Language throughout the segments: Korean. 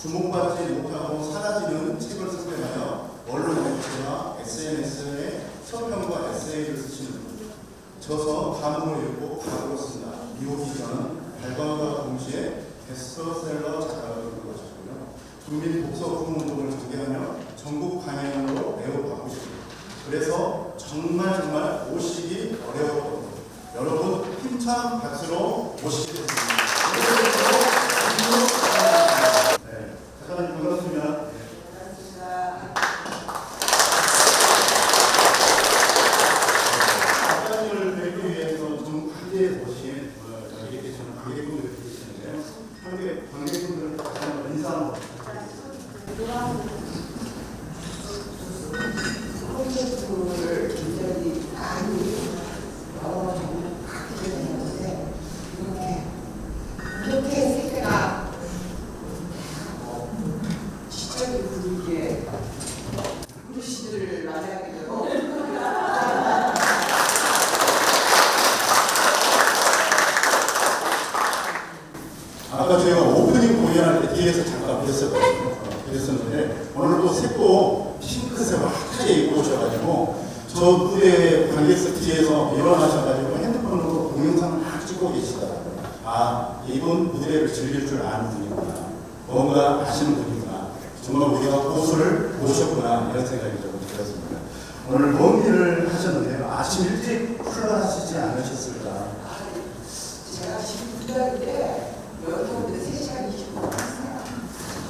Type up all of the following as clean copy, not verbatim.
주목받지 못하고 사라지는 책을 섭외하여 언론 매체와 SNS에 서평과 에세이를 쓰시는 분. 저서 감으로 읽고 각으로 쓴다. 미혹이 저는 발간과 동시에 베스트셀러 작가가 되는 것이고요. 국민 독서 운동을 전개하며 전국 방향으로 매우 바쁘십니다. 그래서 정말 오시기 어려웠거든요. 여러분 힘찬 박수로 모시겠습니다. 네, 작가님 반갑습니다. 작가님을 뵙기 위해서 좀 함께 오신 여기 계시는 관객분들이 계시는데요. 함께 관객분들 다시 한번 인사 한번 부탁드립니다. 콘텐츠를 굉장히 많이 여러 종류 갖게 되는데 이렇게 세계가 지적인 분위기에 어르신들을 만나게 되고 아까 제가 오프닝 공연할 때 뒤에서 잠깐 그랬었는데 오늘 또 색도 핑크색 확하게 입고 오셔가지고 저 무대 관객석 뒤에서 일어나셔가지고 핸드폰으로 동영상을 막 찍고 계시더라고요. 아, 이분 무대를 즐길 줄 아는 분이구나. 뭔가 아시는 분이구나. 정말 우리가 고수를 모셨구나. 이런 생각이 좀 들었습니다. 오늘 먼 길을 하셨는데요. 아침 일찍 출발하시지 않으셨을까? 제가 지금 부자인데 여기 오는데 3시간 20분 왔어요.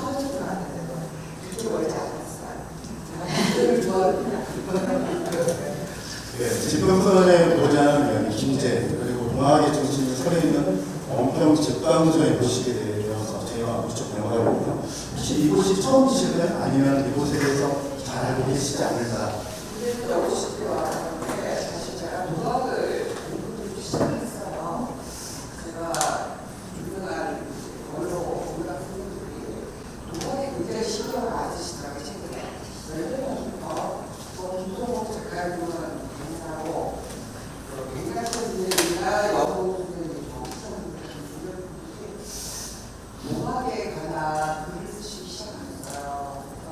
터지도 않는데 그렇게 멀지 않았어요. 제가 부자를 좋아합니다. 네, 지평선의 고장 김제 그리고 동학의 정신이 서려있는 원평 집방소에 모시게 되어서 제가 무척 영광이고요. 혹시 이곳이 처음이실까요? 아니면 이곳에 대해서 잘 알고 계시지 않을까? 근데 여기 시대 왔는데 사실 제가 동학을 공부를 시작했어요. 제가 유명한 언론 문학 분들이 동학에 굉장히 신경을 안 쓰시더라고요. 최근에 열명부터 김동욱 작가님은 강사고 백낙선 선생님이나 여성 선생님, 정치선 선생님 동학에 관한 글을 쓰시기 시작했어요. 그래서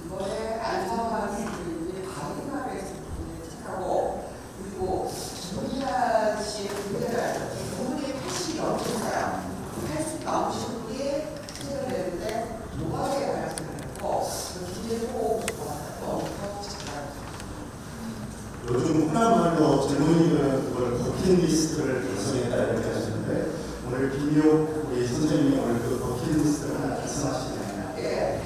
이번에 안성환 선생님이 바리말에서 책하고 그리고 김희란 씨의 글을 부분이 80이 넘으셨어요. 80 넘으신 분이 책을 냈는데 동학에 관한 글을 했고 김재호 엄청 잘하셨어요. 요즘 흔한 말로 젊은이들은 그걸 버킷리스트를 달성했다 이렇게 하시는데 오늘 김미옥 우리 선생님이 오늘 그 버킷리스트를 하나 달성하시잖아요. 예,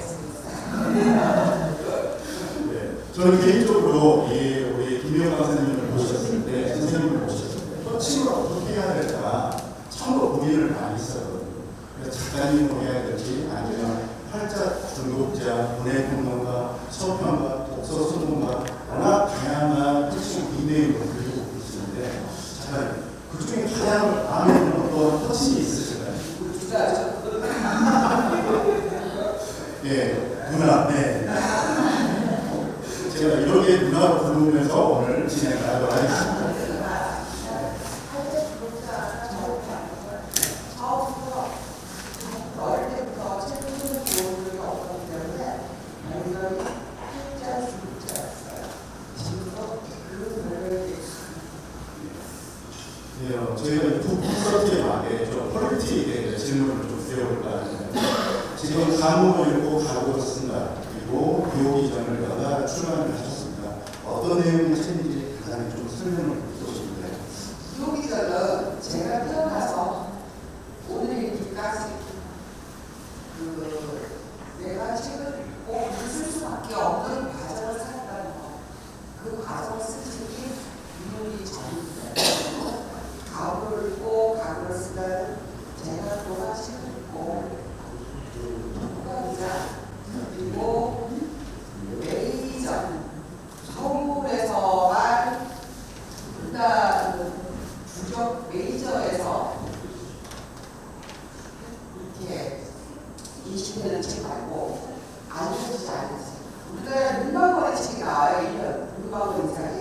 네, 저는 개인적으로 우리 김미옥 선생님을 모셨을 때 선생님을 모셨을 때 호칭을 어떻게 해야 될까 참으로 고민을 많이 했었거든요. 그래서 작가님으로 해야 될지 아니면 활짝 중독자, 문해평론가, 서평가, 독서순문가 워낙 다양한 특징 닉네임을 가지고 계시는데 작가님 그 중에 가장 마음에 드는 어떤 호칭이 있으실까요? 예, 누나, 네. 제가 이렇게 누나로 부르면서 오늘 진행을 하도록 하겠습니다. 어릴 때부터 책을 쓰는 기억이 없었기 때문에 굉장히 학자 중독자였어요. 지금도 그 노래를 네, 저희가 두 콘서트에 맞게 좀 퀄리티에 대해 질문을 좀 드려볼까 하는데 지금 감으로 읽고 각오로 쓴다 그리고 비오기 전을 여가 출간을 하셨습니다. 어떤 내용의 책인지 가장 좀 설명을 해주시면 돼요. 비오기 전은 제가 태어나서 오늘 이기까지 내가 책을 읽고 쓸 수밖에 없는 과정을 살았다는 거. 그 과정을 쓴 책이 비오기 전인데 가구를 읽고 가구를 쓰다는 제가 또한 책을 읽고 독학이자 그리고 메이저 서울에서만 일단 주적 메이저에서 이렇게 인식되는 책 말고 알려지지 않은 책. 우리가 문방구에 책이 나와요. 1년 문방구 이상이.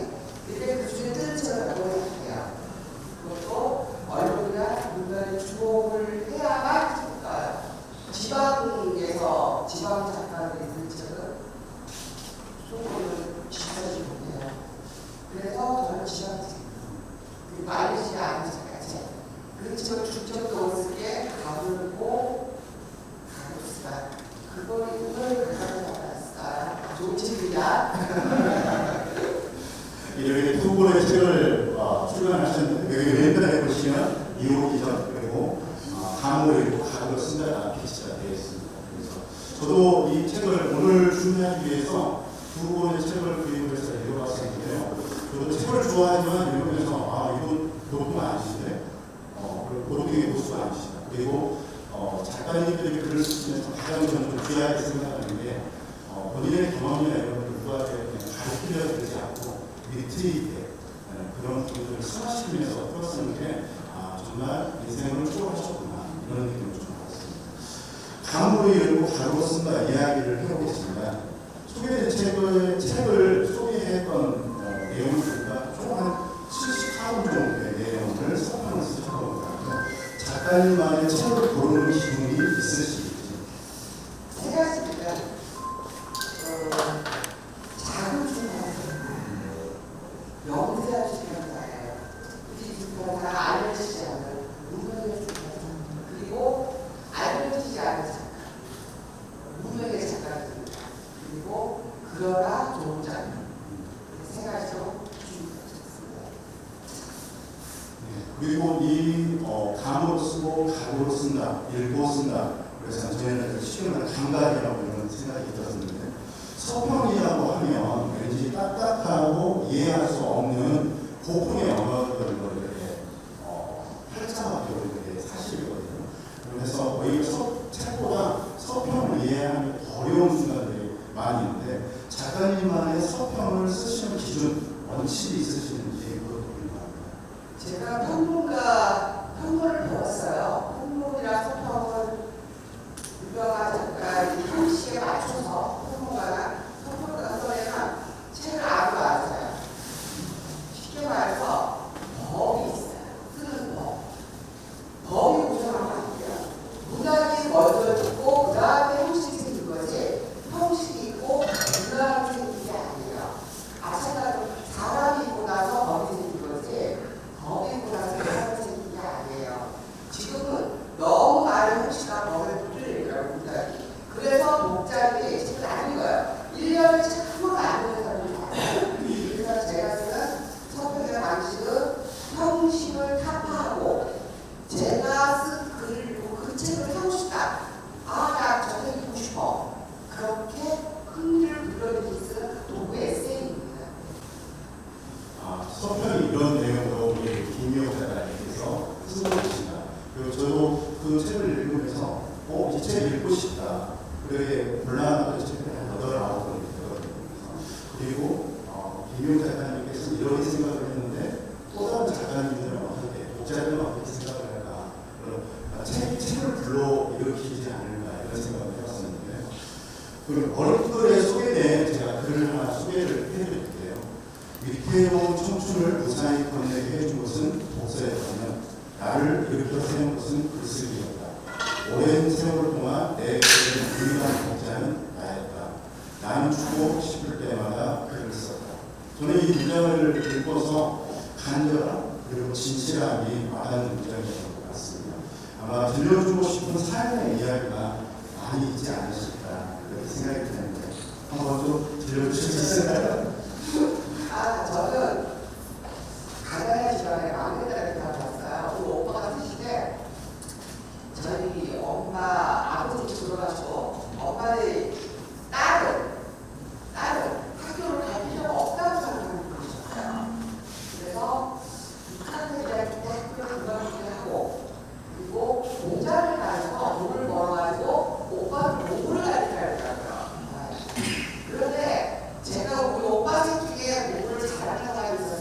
근데 그 중에 뜨는 책을 갖고 해요. 그것도 언론이나 문단에 주목을 해야만 지방에서 저 중점적으로 쓰게 가물고 가로수다. 그걸 가져왔어요. 좋은 질문이야. 이렇게 두 권의 책을 출간하셨는데 여기 왼편에 보시면 이후 기전 그리고 가물을 읽고 가물을 쓴다라는 피치가 되어 있습니다. 그래서 저도 이 책을 오늘 준비하기 위해서 두 권의 책을 구입을 해서 읽어봤었는데요. 저도 책을 좋아하지만 읽으면서 이건 도둑 아니시네, 도둑의 모습 아니시다. 그리고 작가님들이 글을 쓰시면서 가장 저는 좀 귀하게 생각하는 게 본인의 경험이나 이런 걸 누구한테 가르치려 되지 않고 위트있게 그런 부분들을 승화시키면서 풀었었는 게 정말 인생을 추구하셨구나 이런 느낌을 좀 받았습니다. 감으로 읽고 가로 쓴다 이야기를 해보겠습니다. 소개된 책을 소개했던 내용을 보니까 총 한 74분 정도의 내용을 서평을 쓰셨던 것 같아요. 작가님만의 책을 고르는 기준이 있으시지? 세 가지입니다. 작은 중간 영세한 시간이에요. 이 중간사가 알려지지 않은 무명의 작가, 그리고 알려지지 않은 작가, 무명의 작가입니다. 그리고 그러나 좋은 작가, 세 가지로 준비하셨습니다. 그리고 이 감으로 쓰고 가로로 쓴다, 읽고 쓴다. 그래서 저희는 쉽게 말해 감각이라고 이런 생각이 들었는데 서평이라고 하면 왠지 딱딱하고 이해할 수 없는 고풍의 언어들을 이렇게 활자하게 이렇게 사실이거든요. 그래서 오히려 책보다 서평을 이해하는 어려운 순간들이 많이 있는데 작가님만의 서평을 쓰시는 기준, 원칙이 있으시는지 그것도 궁금합니다. 제가 평론을 배웠어요. 평론이랑 서평은 유명한 작가의 형식에 맞춰서 평론가가 써내는 책을 알아요. 쉽게 말해서 법이 있어요. 쓰는 법. 법이 우선하면 안 돼요. 문학이 먼저 있고 그 다음에 형식이 생긴 거지. 형식이 있고 문학이 생긴 게 아니에요. 마찬가지로 사람이 있고 나서 법이 생긴 거지. 법이 있고 나서 사람이 생긴 게 아니에요. 지금은 너무 많은 형식과 법을 붙들려요, 문학이. 그래서 독자들이 책을 안 읽어요. 1년에 책 한 번 안 읽는 사람이 많아요. 그래서 제가 쓰는 서평의 방식은 형식을 타파하고 제가 쓴 글을 읽고 그 책을 형식다. 나 저 책 읽고 싶어. 그렇게 흥미를 불러일으키는 쓰는 도구의 에세이입니다. 서평이 이런 내용으로 우리 김미호 작가님께서 쓰고 계신다. 그리고 저도 그 책을 읽으면서 이 책 읽고 싶다. 그렇게 곤란한 책을 한 8, 9권 읽었거든요. 그리고 김미호 작가님께서 이렇게 생각을 했는데 또 다른 작가님들은 어떻게, 독자들은 어떻게 생각을 할까. 책을 불러일으키지 않을까 이런 생각을 해봤었는데 그리고 어렵게 소개된 제가 글을 하나 소개를 해드릴게요. 위태로운 청춘을 무사히 건네게 해준 것은 독서였다면 나를 일으켜 세운 것은 글쓰기였다. 오랜 세월을 동안 내 글을 유일한 독자는 나였다. 나는 주고 싶을 때마다 글을 썼다. 저는 이 문장을 읽고서 간절함 그리고 진실함이 와닿는 문장이었던 것 같습니다. 아마 들려주고 싶은 삶의 이야기가 많이 있지 않으실까 그렇게 생각이 드는데 한번 좀 들려주실 수 있을까요? 저는 가난한 집안에 막내딸이 태어났어요. 우리 오빠가 드시대 저희 엄마 아버지 돌아가시고 엄마의 딸은 학교를 갈 필요가 없다고 생각하는 분이셨어요. 그래서 6학년 대학교 때 학교를 그만두게 하고 그리고 공장을 다녀서 돈을 벌어가지고 오빠는 공부를 가르쳐야더라고요. 그런데 제가 우리 오빠 새끼에 공부를 잘하는 사람이 있어요.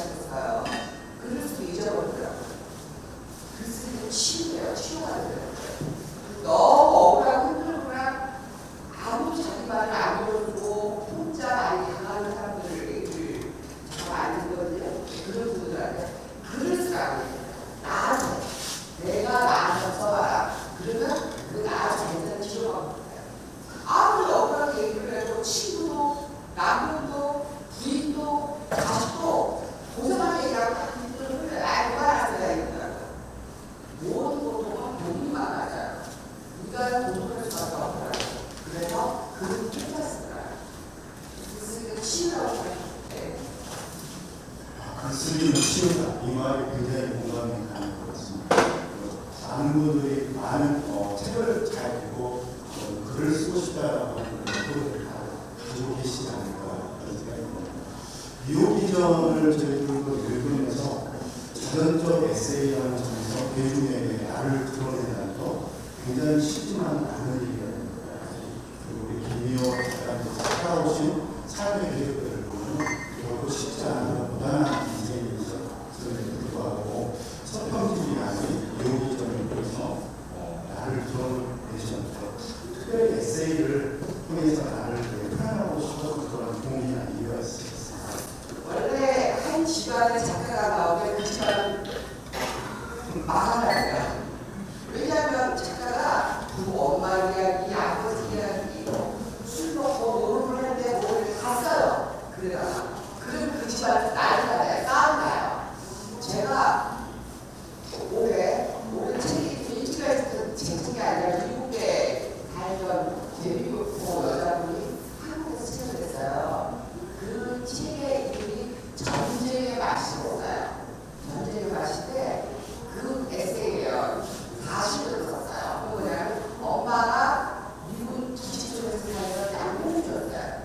시작했어요. 글을 쓰고 잊어버리더라고요. 글 쓰기는 치유예요. 치유가 되더라고요. 너무 억울하고 힘들구나. 아무도 자기 말을 안 들어주고 혼자 많이 당하는 사람들을 얘기를 제가 많이 듣거든요. 그런 분들한테 글을 쓰라고 해요. 나한테 내가 나한테 써봐라. 그러면 그 나한테 굉장히 치료가 올 거예요. 아무리 억울하게 얘기를 해도 친구도 남편도 부인도 가족도 고생하게 얘기하고 딱 들으면 알고 알아서야 얘기하더라고요. 모든 것도 돈이 많아져요. 인간은 돈을 수밖에 없더라고요. 그래서 그는 혼자 쓰더라고요. 글쓰기가 치유라고 생각해요. 글쓰기는 치유다. 이 말이 굉장히 공감이 가는 것 같습니다. 많은 분들이 많은 책을 잘 읽고 글을 쓰고 싶다라고 하는 목표를 가지고 계시지 않을까 그런 생각이 듭니다. 미호기전을 저희들도 읽으면서 자전적 에세이라는 점에서 대중에게 나를 드러낸다는 거 굉장히 쉽지만 않은 일이라 됩니다. 그리고 우리 김미호 작가님께서 살아오신 삶의 계획들을 보면 결코 쉽지 않은 고단한 인생임에도 불구하고 서평집이 아닌 미호기전을 통해서 나를 드러내셨는데 특별히 에세이를 통해서 나를 표현하고 싶어서 그런 동기나 이유가 있습니다. 원래 한 집안의 작가가 나오면 그 집안은 망하더라고요. 왜냐하면 작가가 부모 엄마 이야기, 아버지 이야기, 술 먹고 놀을 하는데 뭘 다 써요. 그러다가 그럼 그 집안은 난리가 나요. 싸움 나요. 제가 올해 책이 일주일에 책이 아니라 미국에 살던 미국 여자분이 한국에서 책을 냈어요. 그 책의 이름이 전쟁의 맛이었어요. 전쟁의 맛인데 그 에세이예요. 40을 썼어요. 그 뭐냐면 엄마가 미군 기지쪽에서 살던 양공주였어요.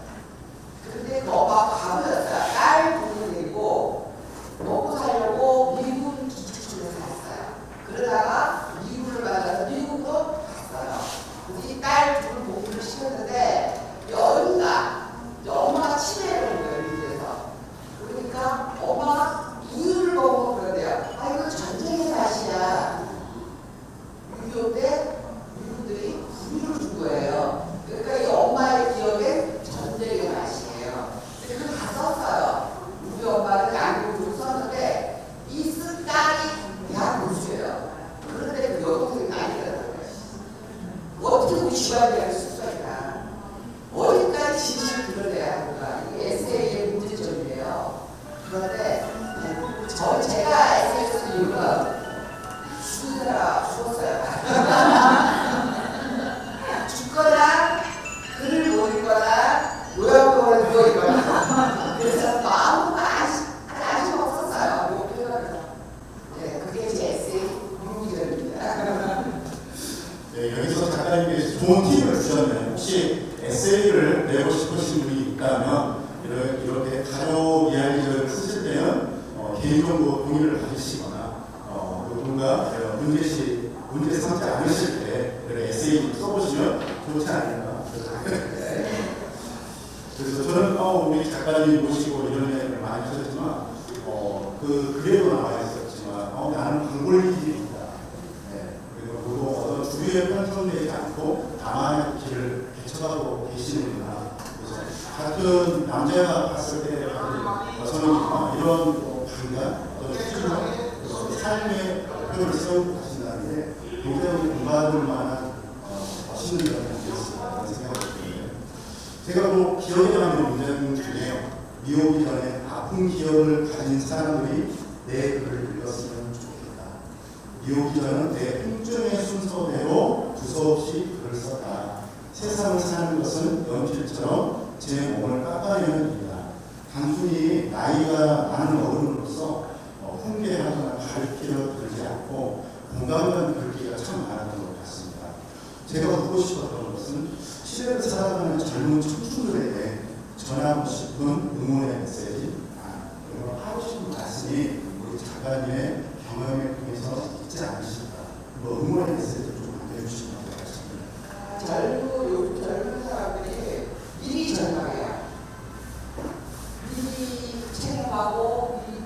근데 그 엄마가 바보였어요. 딸 돈을 내고 먹고 살려고 미군 기지쪽에 살았어요. 그러다가 미군을 만나서 미국으로 갔어요. 우리 딸 둘을 목표를 시켰는데 여인가 엄마가 치매를 한 거예요. 미국에서. 그러니까 엄마가 우유를 먹으면 그러대요. 아 이거 전쟁의 맛이야. 6.25 때 미군들이 우유를 준 거예요. 그러니까 이 엄마의 기억에 전쟁의 맛이에요. 근데 그걸 다 썼어요. 우리 엄마는 양국으로 썼는데 이 쓴 딸이 대학 교수예요. 그런데 그 여동생이 난리가 난 거예요. 어떻게 우리 집안이 할 수 있을까? 어디까지 진실을 드러내야 하는가? 이게 에세이의 문제점이에요. 그런데 제가 에세이 쓴 이유가 죽었어요. 죽거나 글을 못 읽거나 요양병원에 누워 있거나 그래서 마음은 아직 없었어요. 목표는 그게 제 에세이 유기전입니다. 네, 여기서 작가님께서 좋은 팁을 주셨네요. 혹시 에세이를 내고 싶으신 분이 있다면 이렇게 가족 이야기를 쓰실 때는 개인정보 동의를 받으시거나 누군가 문제 삼지 않으실 때 이렇게 에세이 써보시면 좋지 않을까. 그래서 저는 우리 작가님 모시고 이런 얘기를 많이 하셨지만 그 글에도 나와 있었지만 나는 광골길이다. 그리고 어떤 주위에 편성되지 않고 나만의 길을 개척하고 계시는구나. 그래서 같은 남자가 봤을 때 여성이지만 이런 반감, 어떤 수준의 삶의 표현을 세우고 가신다는 게 굉장히 공감할 만한 멋있는 점이었습니다. 그런 생각이 드는데 제가 뭐 기억에 남는 문장 중에 미오기 전에 아픈 기억을 가진 사람들이 내 글을 읽었으면 좋겠다. 미오기 전은 내 통증의 순서대로 두서없이 글을 썼다. 세상을 사는 것은 연필처럼 제 몸을 깎아내는 일이다. 단순히 나이가 많은 어른으로서 훈계하거나 가르치려 들지 않고 공감하는 글귀가 참 많았던 것 같습니다. 제가 묻고 싶었던 것은 시대를 살아가는 젊은 청춘들에게 전하고 싶은 응원의 메시지, 그리고 하고 싶은 말씀이 우리 작가님의 경험을 통해서 있지 않으실까. 응원의 메시지를 좀 안겨주시면 좋겠습니다. 젊은 사람들이 미리 전망해요. 미리 체험하고 미리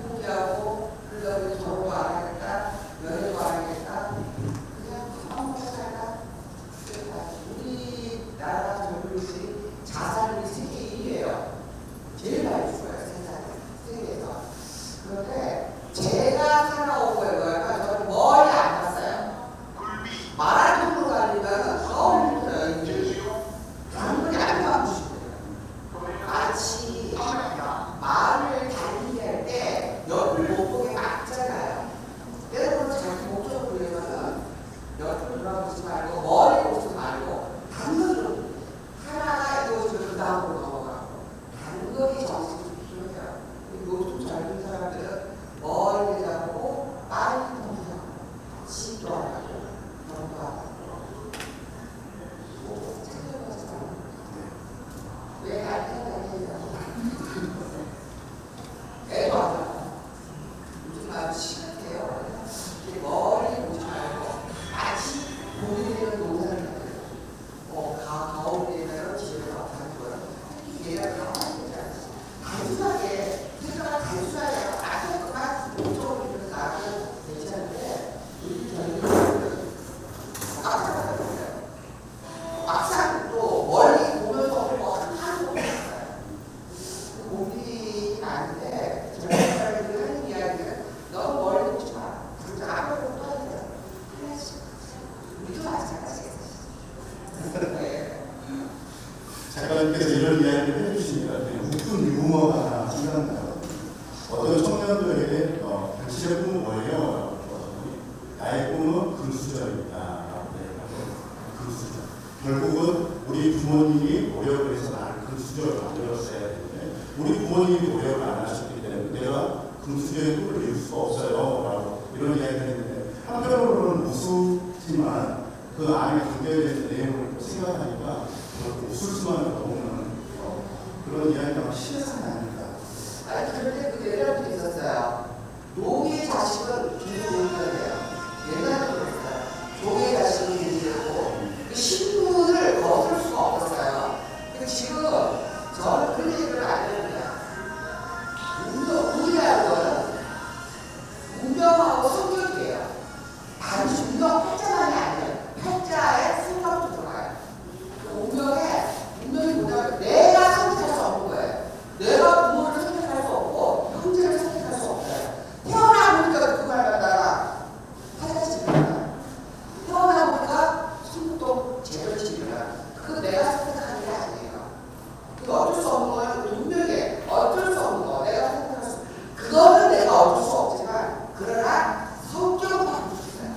청년들에게 당신의 꿈은 뭐예요? 나의 꿈은 금수저입니다. 금수저. 결국은 우리 부모님이 노력을 해서 나를 금수저를 만들었어야 되는데 우리 부모님이 노력을 안 하셨기 때문에 내가 금수저의 꿈을 이룰 수가 없어요. 라고 이런 이야기를 했는데 한편으로는 우스지만 그 안에 담겨있는 내용을 생각하니까 웃을 수만 없는 그런 이야기가 실상이 아닙니다. 아니 그런데 그 예를 들어 있었어요. 노의 자식은 계속 놀거예요. 옛날에 그랬어요. 노의 자식은 계속 그 신분을 거둘 수가 없었어요. 근데 지금 저는 그 얘기를 안 해요. 운이라는 거는 운명하고 성격이에요. 단지 운명 팔자만이 아니에요. 팔자에 생각도 들어가요. 운명이 뭐냐면 내가 선택할 수 없는 거예요. 내가 부모를 선택할 수 없고 형제를 선택할 수 없어요. 태어나보니까 누구말 갖다가 화장실입니다. 태어나보니까 숨도 제절집이라 그거 내가 선택하는 게 아니에요. 그거 어쩔 수 없는 거예요. 운명에 어쩔 수 없는 거 내가 선택할 수 그거는 내가 어쩔 수 없지만 그러나 성격은 바꿀 수 있어요.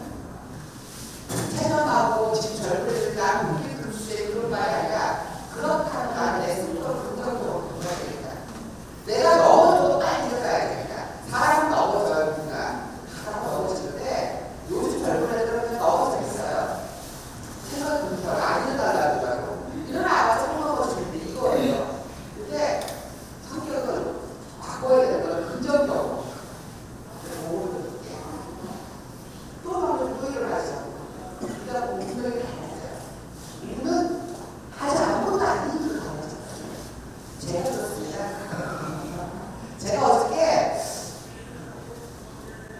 태어나고 지금 젊은이들 나는 우리 글쎄 그런 말이 아니라 그렇다는 말에 내 성격을 긍정적으로 바꿔야 되니까 내가 넘어져도 빨리 들어가야 되니까 사람 넘어져요. 우리가 사람 넘어지는데 요즘 젊은 애들은 넘어져 있어요. 생각은 별 안 일어나려고 하고 일어나서 넘어지는데 이거예요. 근데 성격은 바꿔야 되는 건 긍정적으로 또 한번 또 일어나죠. 그러다 보면 운명이 달라져요. 우리는 하지 아무것도 안 하는 게 달라져요. 제가 그렇습니다. 제가 어저께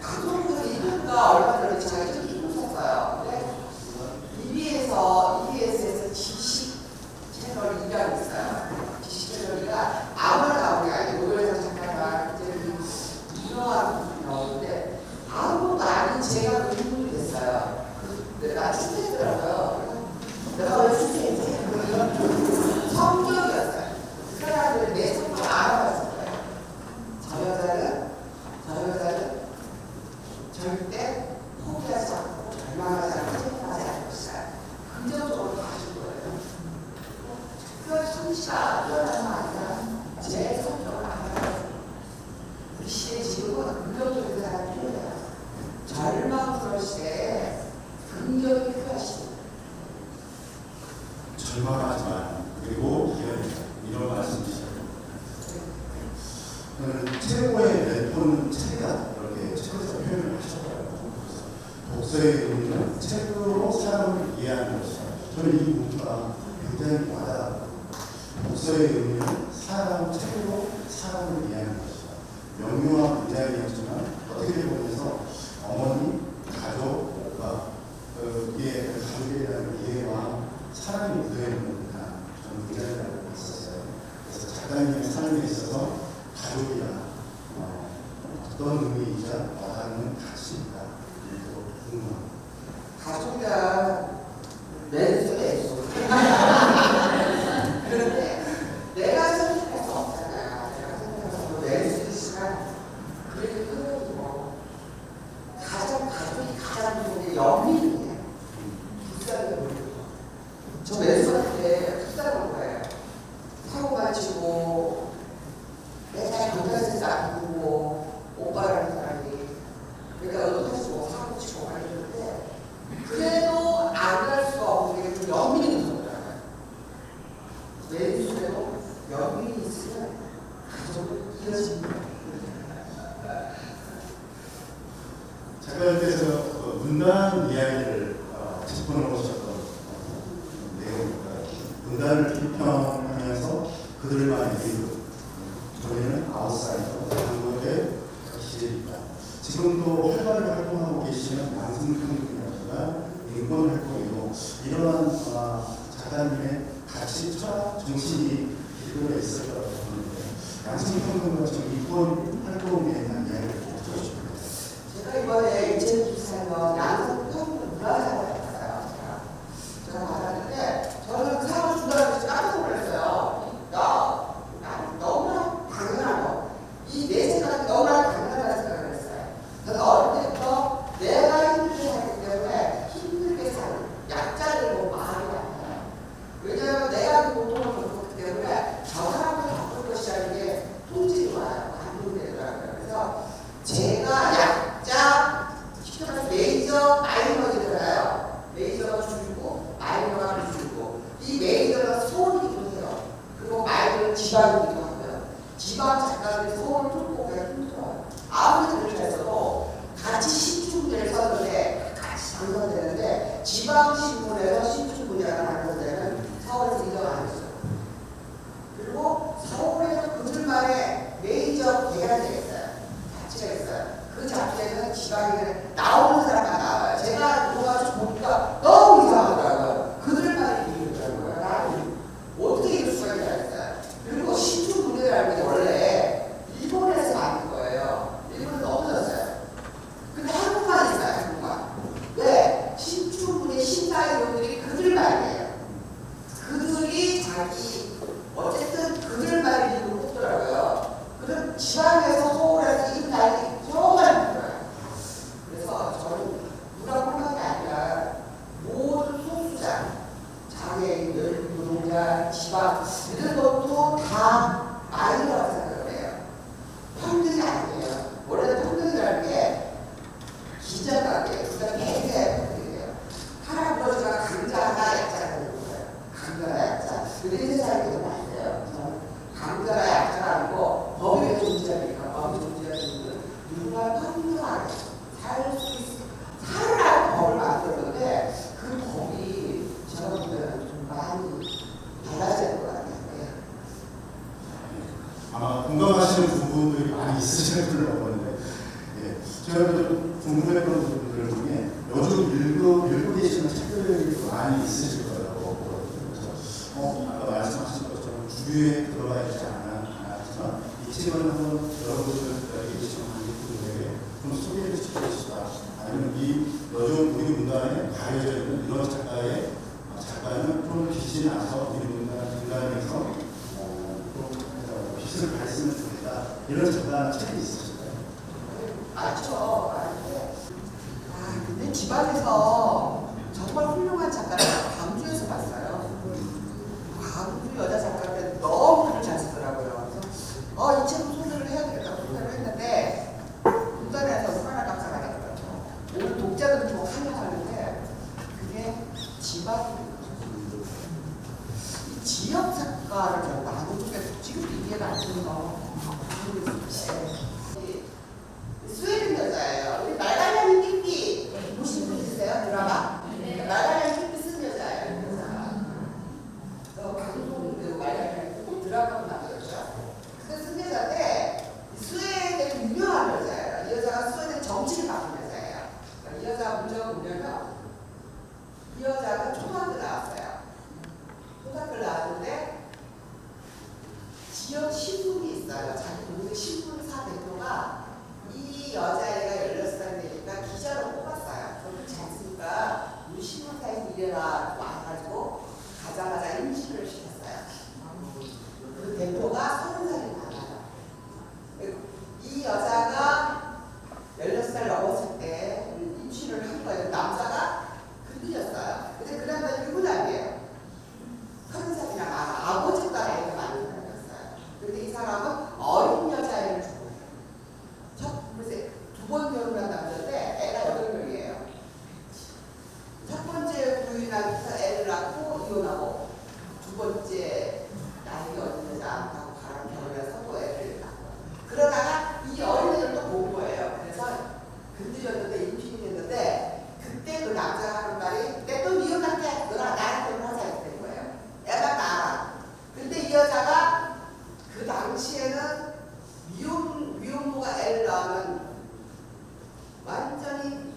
방송국에서 이분가 얼마 전에 제가 이분 샀어요. 근데 EBS에서 지식 채널 2라고 있어요. 지식 채널 2가 아무나 나오는 게 아니고 노벨상 작가가 이제 유명한 분이 나오는데 아무것도 아닌 제가 그 인물이 됐어요. 근데 나 출세했더라고요. 내가 왜 출세했지? 성격이었어요. 그 사람들 내 성격 알아봤을 거예요. 저 여자는 절대 포기하지 않고 절망하지 않고 책임하지 않을 것이다. 긍정적으로 봐줄 거예요. 특별히 성씨가 뛰어난 거 아니라 제 성격을 알아요. 우리 시대 지금은 긍정적인 사람이 필요해요. 절망스러울 시대에 긍정이 필요한 시대. 절망하지만 그리고 이런 말씀이시죠. 최고의 멘토는 책이다 이렇게 책에서 표현을 하셨더라고요. 독서의 의미는 책으로 사람을 이해하는 것이다. 저는 이 문구가 굉장히 와닿았고 독서의 의미는 책으로 사람을 이해하는 것이다. 명료한 문장이었지만 어떻게 보면서 어머니, 가족, 오빠 이게 가족에 대한 이해와 사랑이 묻어있는 듯한 저는 문장이라고 했었어요. 그래서 작가님의 삶에 있어서 가족이란 어떤 의미이자 와닿는 가치인가 이것도 궁금합니다. 가족이란 랜선에 그런데 내가 선택할 수 없잖아요. 내가 선택할 수 없고 랜선이지만 그래도 끊어지고 가족이 가장 좋은 게 연민이에요. 불쌍해 보이고 저 랜선한테 불쌍한 거예요. 사고 다치고 내가 경찰서에서 안 보고 오빠라는 사람이 내가 의도해주고 사고 치고 막 이러는데 그래도 안 할 수가 없는 게 좀 연민이 무섭더라고요. 내 입술에도 연민이 있으면 가족은 이어집니다. 작가님께서 문단 이야기를 짚어놓으셨던 내용입니다. 문단을 비평하면서 그들만의 이름 저희는 아웃사이더 한국의 기재입니다. 지금도 활발히 활동하고 계시는 양승평이라든가 인권활동이고 이러한 작가님의 가치, 철학, 정신이 이끌어 있을 거라고 보는데 양승평 지금 인권활동에 대한 이야기를 들어주십니다. 제가 이번에 2024년 양승평 문화상을 받았어요. 제가 받았는데 저는 그 상을 준다고 해서 깜짝 놀랐어요. 너무나 당연한 거. 이 내 생각이 너무나 당연한 제가 약자 시켜서 메이저 마이너이잖아요. 메이저가 줄고 마이너가 줄고 이 메이저가 소원이기도 해요. 그리고 마이너는 지방이기도 하고요. 지방 작가들이 소원을 뚫고 그냥 힘들어요. 아무리 그렇게 해서도 같이 신춘문예를 썼는데 같이 당선되는데 지방신문에서 신춘문예가 당선되는 서울에서 인정 안 했어요. 그리고 서울에서 그들만의 메이저 대회가 되겠어요. 잡지가 있어요. 그 잡지에서는 지방에 나오는 사람만 나와요. 제가 들어가서 보니까 너무 이상하더라고요. 그들만의 이유더라고요. 나는 어떻게 이럴 수가 있나 했어요. 그리고 신춘문예라는 게 원래 일본에서 만든 거예요. 일본에서 없어졌어요. 근데 한국만 있어요. 한국만. 왜? 신춘문예 신사위원들이 그들만이에요. 그들이 자기 어쨌든 그들 말이 이유로 뽑더라고요. 그럼 지방에서 서울에서 이 날이 정말 힘들어요. 그래서 저는 누가뿐만이 아니라 모든 소수자, 장애인, 노동자, 지방 이런 것도 다 마이너라고 생각을 해요. 평등이 아니에요. 원래는 평등이라는 게 기자각이에요. 그러니까 대개 평등이에요. 하나 부러지가 강자가 약자가 되는 거예요. 강자가 약자. 근데 이 세상에 그건 아니에요. 강자가 약자가 아니고 법이 왜 존재합니까? 법이 존재하는 건 누가 평등하게 살 수 있어. 살으라고 법을 만들었는데 그 법이 제가 보면 좀 많이 달라져야 될 것 같아요. 아마 공감하시는 부분들이 많이 있으실 걸로 보는데, 예. 제가 좀 궁금했던 부분들 중에 요즘 읽고 계시는 책들이 많이 있으실 거라고 보거든요. 그래서 아까 말씀하신 것처럼 주류에 들어가 있지 않았지만 이 책을 한번 여러분들에게 계시는 관객분들에게 좀 소개해 주시고 싶다. 아니면 이 요즘 우리 문단에 가려져 있는 이런 작가는 좀 빛이 나서 우리 문단에서 빛을 발했으면 좋겠다. 이런 책이 있으실까요? 맞죠. 근데 집안에서 정말 훌륭한 작가를 광주에서 봤어요. 광주 여자 작가들 너무 글을 잘 쓰더라고요. 그래서 이 책은 소개를 해야 되겠다고 생각을 했는데 문단에서 수많은 감사가 되더라고요. 오늘 독자들은 좀 환영하는데 그게 집안입니다. 이 지역 작가를 좀 나누는 게 지금도 이해가 안 되는 거 스웨덴 여자예요. 우리 말가량이 삐삐 보신 분 있으세요? 드라마? 말가량이 삐삐 쓴 여자예요. 이 여자가. 방송 말가량이 드라마도 만들었죠. 그 쓴 여자인데 스웨덴 유명한 여자예요. 이 여자가 스웨덴 정치를 바꾼 여자예요. 이 여자 문제가 뭐냐면 이 여자가 초등학교 나왔어요. 초등학교 나왔는데 지역 신문이 있어요. 자기 동네 신문사 대표가 이 여자애가 16살 되니까 기자로 뽑았어요. 저도 잘 쓰니까 우리 신문사에서 일해라 와가지고 가자마자 임신을 시켰어요. 그 대표가 30살이 많아요. 이 여자가 16살 넘었을 때 임신을 한 거예요. 남자가 흔들렸어요. 근데 그 남자는 유부남이에요. 30살이나 많아. 아버지보다 나이가 많은 사람이었어요. 근데 이 사람은 어린 여자애를 주고 그래서 두 번 결혼한 남자인데 애가 8명이에요. 첫 번째 부인한테 애를 낳고 이혼하고 두 번째 나이 어린 여자하고 바람 결혼해서 또 애를 낳고 그러다가 이 어린 애를 또 본 거예요. 그래서 건드렸는데 임신이 됐는데 그때 그 남자가 하는 말이 내 또 이혼할게 너랑 나랑 결혼하자 이랬던 거예요. 애가 나라. 근데 이 여자가 그 당시에는 미혼모가 애를 낳으면 완전히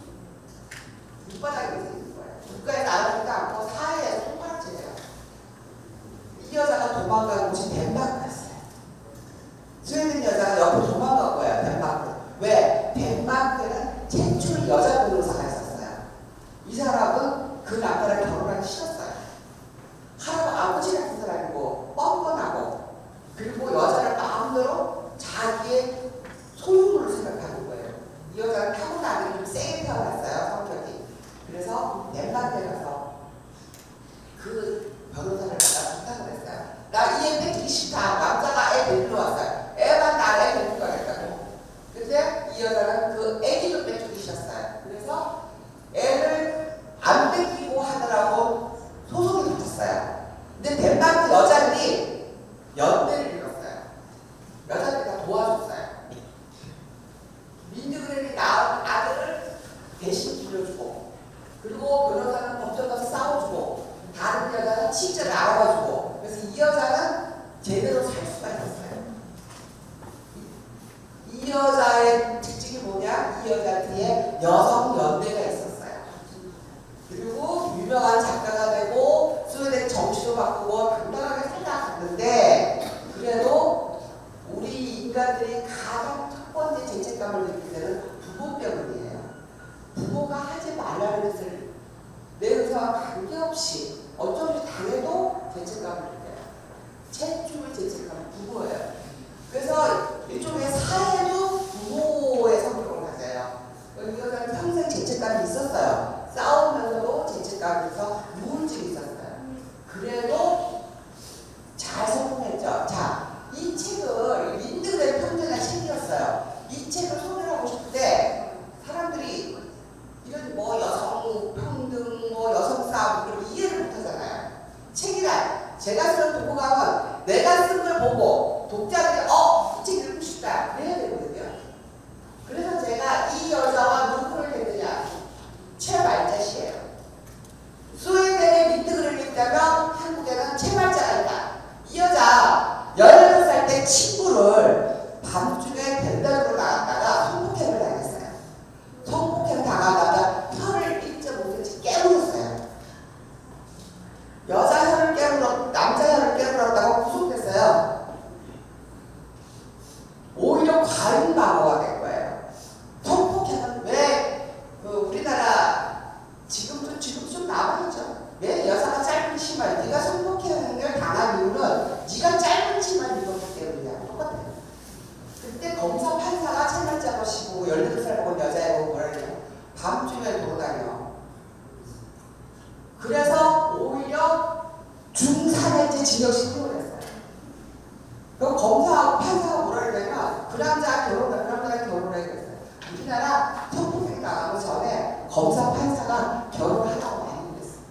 밑바닥에 있는 거예요. 국가에서 알아주지 않고 사회에 손가락질해요. 이 여자가 도망간 곳이 덴마크였어요. 스웨덴 여자가 옆으로 도망간 거예요. 덴마크. 왜? 덴마크에는 최초의 여자 변호사가 있었어요. 이 사람은 그 남자랑 결혼하기 싫었어요. 아버지 같은 사람이고 뻔뻔하고 그리고 여자를 마음대로 자기의 소유물을 생각하는 거예요. 이 여자는 타고나기 좀 세게 태어났어요. 성격이. 그래서 덴마크에 가서 그 변호사를 갖다 부탁을 했어요. 나 이 애 뺏기기 싫다. 남자가 애 데리러 왔어요. 애만 나를 애 데리러 가겠다고. 근데 이 여자는 그리고 변호사는 법정 가서 싸워주고 다른 여자는 친절을 알아봐주고 그래서 이 여자는 제대로 살 수가 있었어요. 이 여자의 특징이 뭐냐? 이 여자 뒤에 여성 연대가 있었어요. 그리고 유명한 작가가 되고 스웨덴 정치도 바꾸고 당당하게 살다 갔는데 그래도 우리 인간들이 가장 첫 번째 죄책감을 느낄 때는 부모 때문이에요. 부모가 하지 말라는 것을 내 의사와 관계없이 어쩌면 당해도 죄책감을 느껴요. 최초의 죄책감은 부모예요. 그래서 일종의 사회도 부모의 성격을 가져요. 이 여자는 평생 죄책감이 있었어요. 싸우면서도 죄책감에서 우울증이 있었어요. 그래도 잘 성공했죠. 자, 이 책을 린드그레 평전의 책이었어요. 이 책을 소개를 하고 싶은데 사람들이 이런 뭐 여성 평등, 뭐 여성 싸움 이런 이해를 못하잖아요. 책이란 제가 쓰는 도구감은 내가 쓴 걸 보고 독자들이 이 책 읽고 싶다 그래야 되거든요. 그래서 제가 이 여자와 누구를 했느냐 최말자씨예요. 스웨덴에 린드그레를 읽다면 한국에는 최말자가 있다. 이 여자 18살 때 친구를 밤중에 벤달으로 나갔다가 성폭행을 당했어요. 성폭행 당하다가 혀를 1.5cm 깨물었어요. 여자 혀를 깨물었, 남자 혀를 깨물었다고 구속됐어요. 오히려 과잉 방어가 된 거예요. 성폭행은 왜 우리나라 지금 좀 남아있죠. 왜 여자가 짧은 치마, 네가 성폭행을 당한 이유는 네가 짧은 치마를 입었기 때문이야. 똑같아요. 그때 검사 판사가 채널자 것이고 18살 먹은 여자애고 뭐라 그래요? 밤중에 돌아다녀. 그래서 오히려 중3에 징역시키고 그랬어요. 그럼 검사하고 판사가 뭐라 그러냐면 그 남자랑 결혼해 그랬어요. 우리나라 성폭행 당하기 전에 검사 판사가 결혼하라고 많이 그랬어요.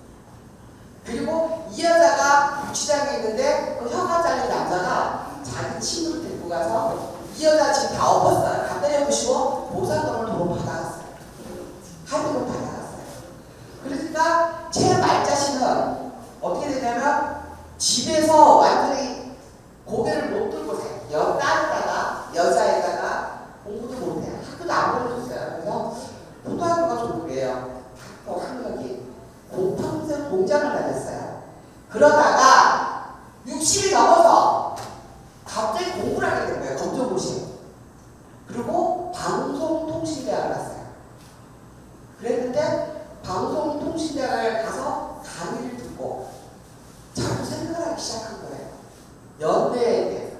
그리고 이 여자가 유치장에 있는데 그 혀가 잘린 남자가 자기 친구를 데리고 가서 이 여자 지금 다 엎었어요. 다 때려부시고 보상금을 도로 받아갔어요. 합의금 받아갔어요. 그러니까 최말자씨는 어떻게 되냐면 집에서 완전히 고개를 못 들고 살아요. 딸에다가 여자에다가 공부도 못해요. 학교도 안 보내줬어요. 그래서 초등학교가 조국이에요. 학교 학력이 평생 공장을 다녔어요. 그러다가 60이 넘어서 갑자기 공부를 하게 된 거예요. 검정고시. 그리고 방송통신대학을 갔어요. 그랬는데 방송통신대학을 가서 강의를 듣고 자꾸 생각을 하기 시작한 거예요. 연대에 대해서.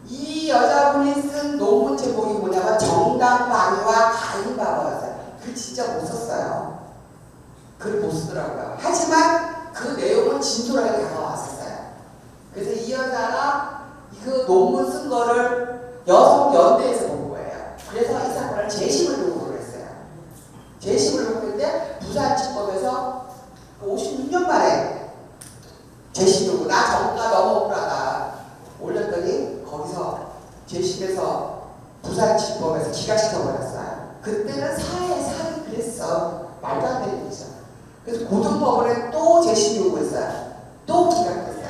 이 여자분이 쓴 논문 제목이 뭐냐면 정당방위와 가인방어였어요. 글 진짜 못 썼어요. 글 못 쓰더라고요. 하지만 그 내용은 진솔하게 다가왔었어요. 그래서 이 여자가 그 논문 쓴 거를 여성연대에서 본 거예요. 그래서 이 사건을 재심을 요구를 했어요. 재심을 요구했는데 부산지법에서 56년 만에 재심 요구. 나 정가 너무 억울하다. 올렸더니 거기서 재심에서 부산지법에서 기각시켜버렸어요. 그때는 사회 그랬어. 말도 안 되는 일이죠. 그래서 고등법원에 또 재심 요구했어요. 또 기각됐어요.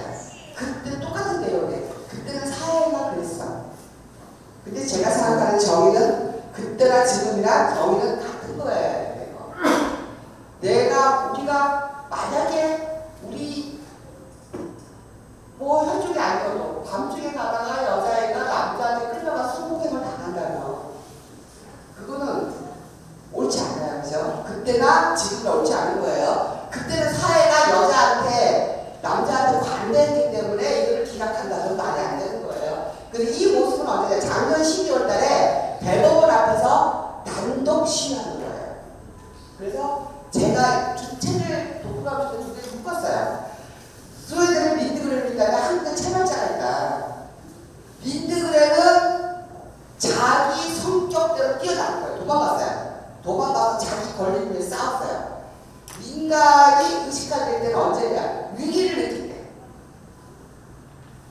그때 똑같은 내용이에요. 그때는 사회가 그랬어. 근데 제가 생각하는 정의는 그때나 지금이나 정의는 같은 거예요. 우리가 만약에 우리 뭐 혈족이 아니어도 밤중에 가다가 여자애가 남자한테 끌려가서 성폭행을 당한다면 그거는 옳지 않아요. 그죠? 그때나 지금은 옳지 않은 거예요. 그때는 사회가 여자한테 남자한테 관대했기 때문에 이걸 기각한다. 그건 말이 안 되는 거예요. 근데 이 모습은 언제냐? 작년 12월 달에 대법원 앞에서 단독 시위하는 거예요. 그래서 제가 책을 독후감 중에 2개 묶었어요. 스웨덴은 린드그레를 읽다가 한국에 체발자가 있다. 린드그레는 자기 성격대로 뛰어나온 거예요. 도망갔어요. 도망가서 자기 권리 위해 싸웠어요. 인간이 의식화될 때는 언제냐? 위기를 느낄 때.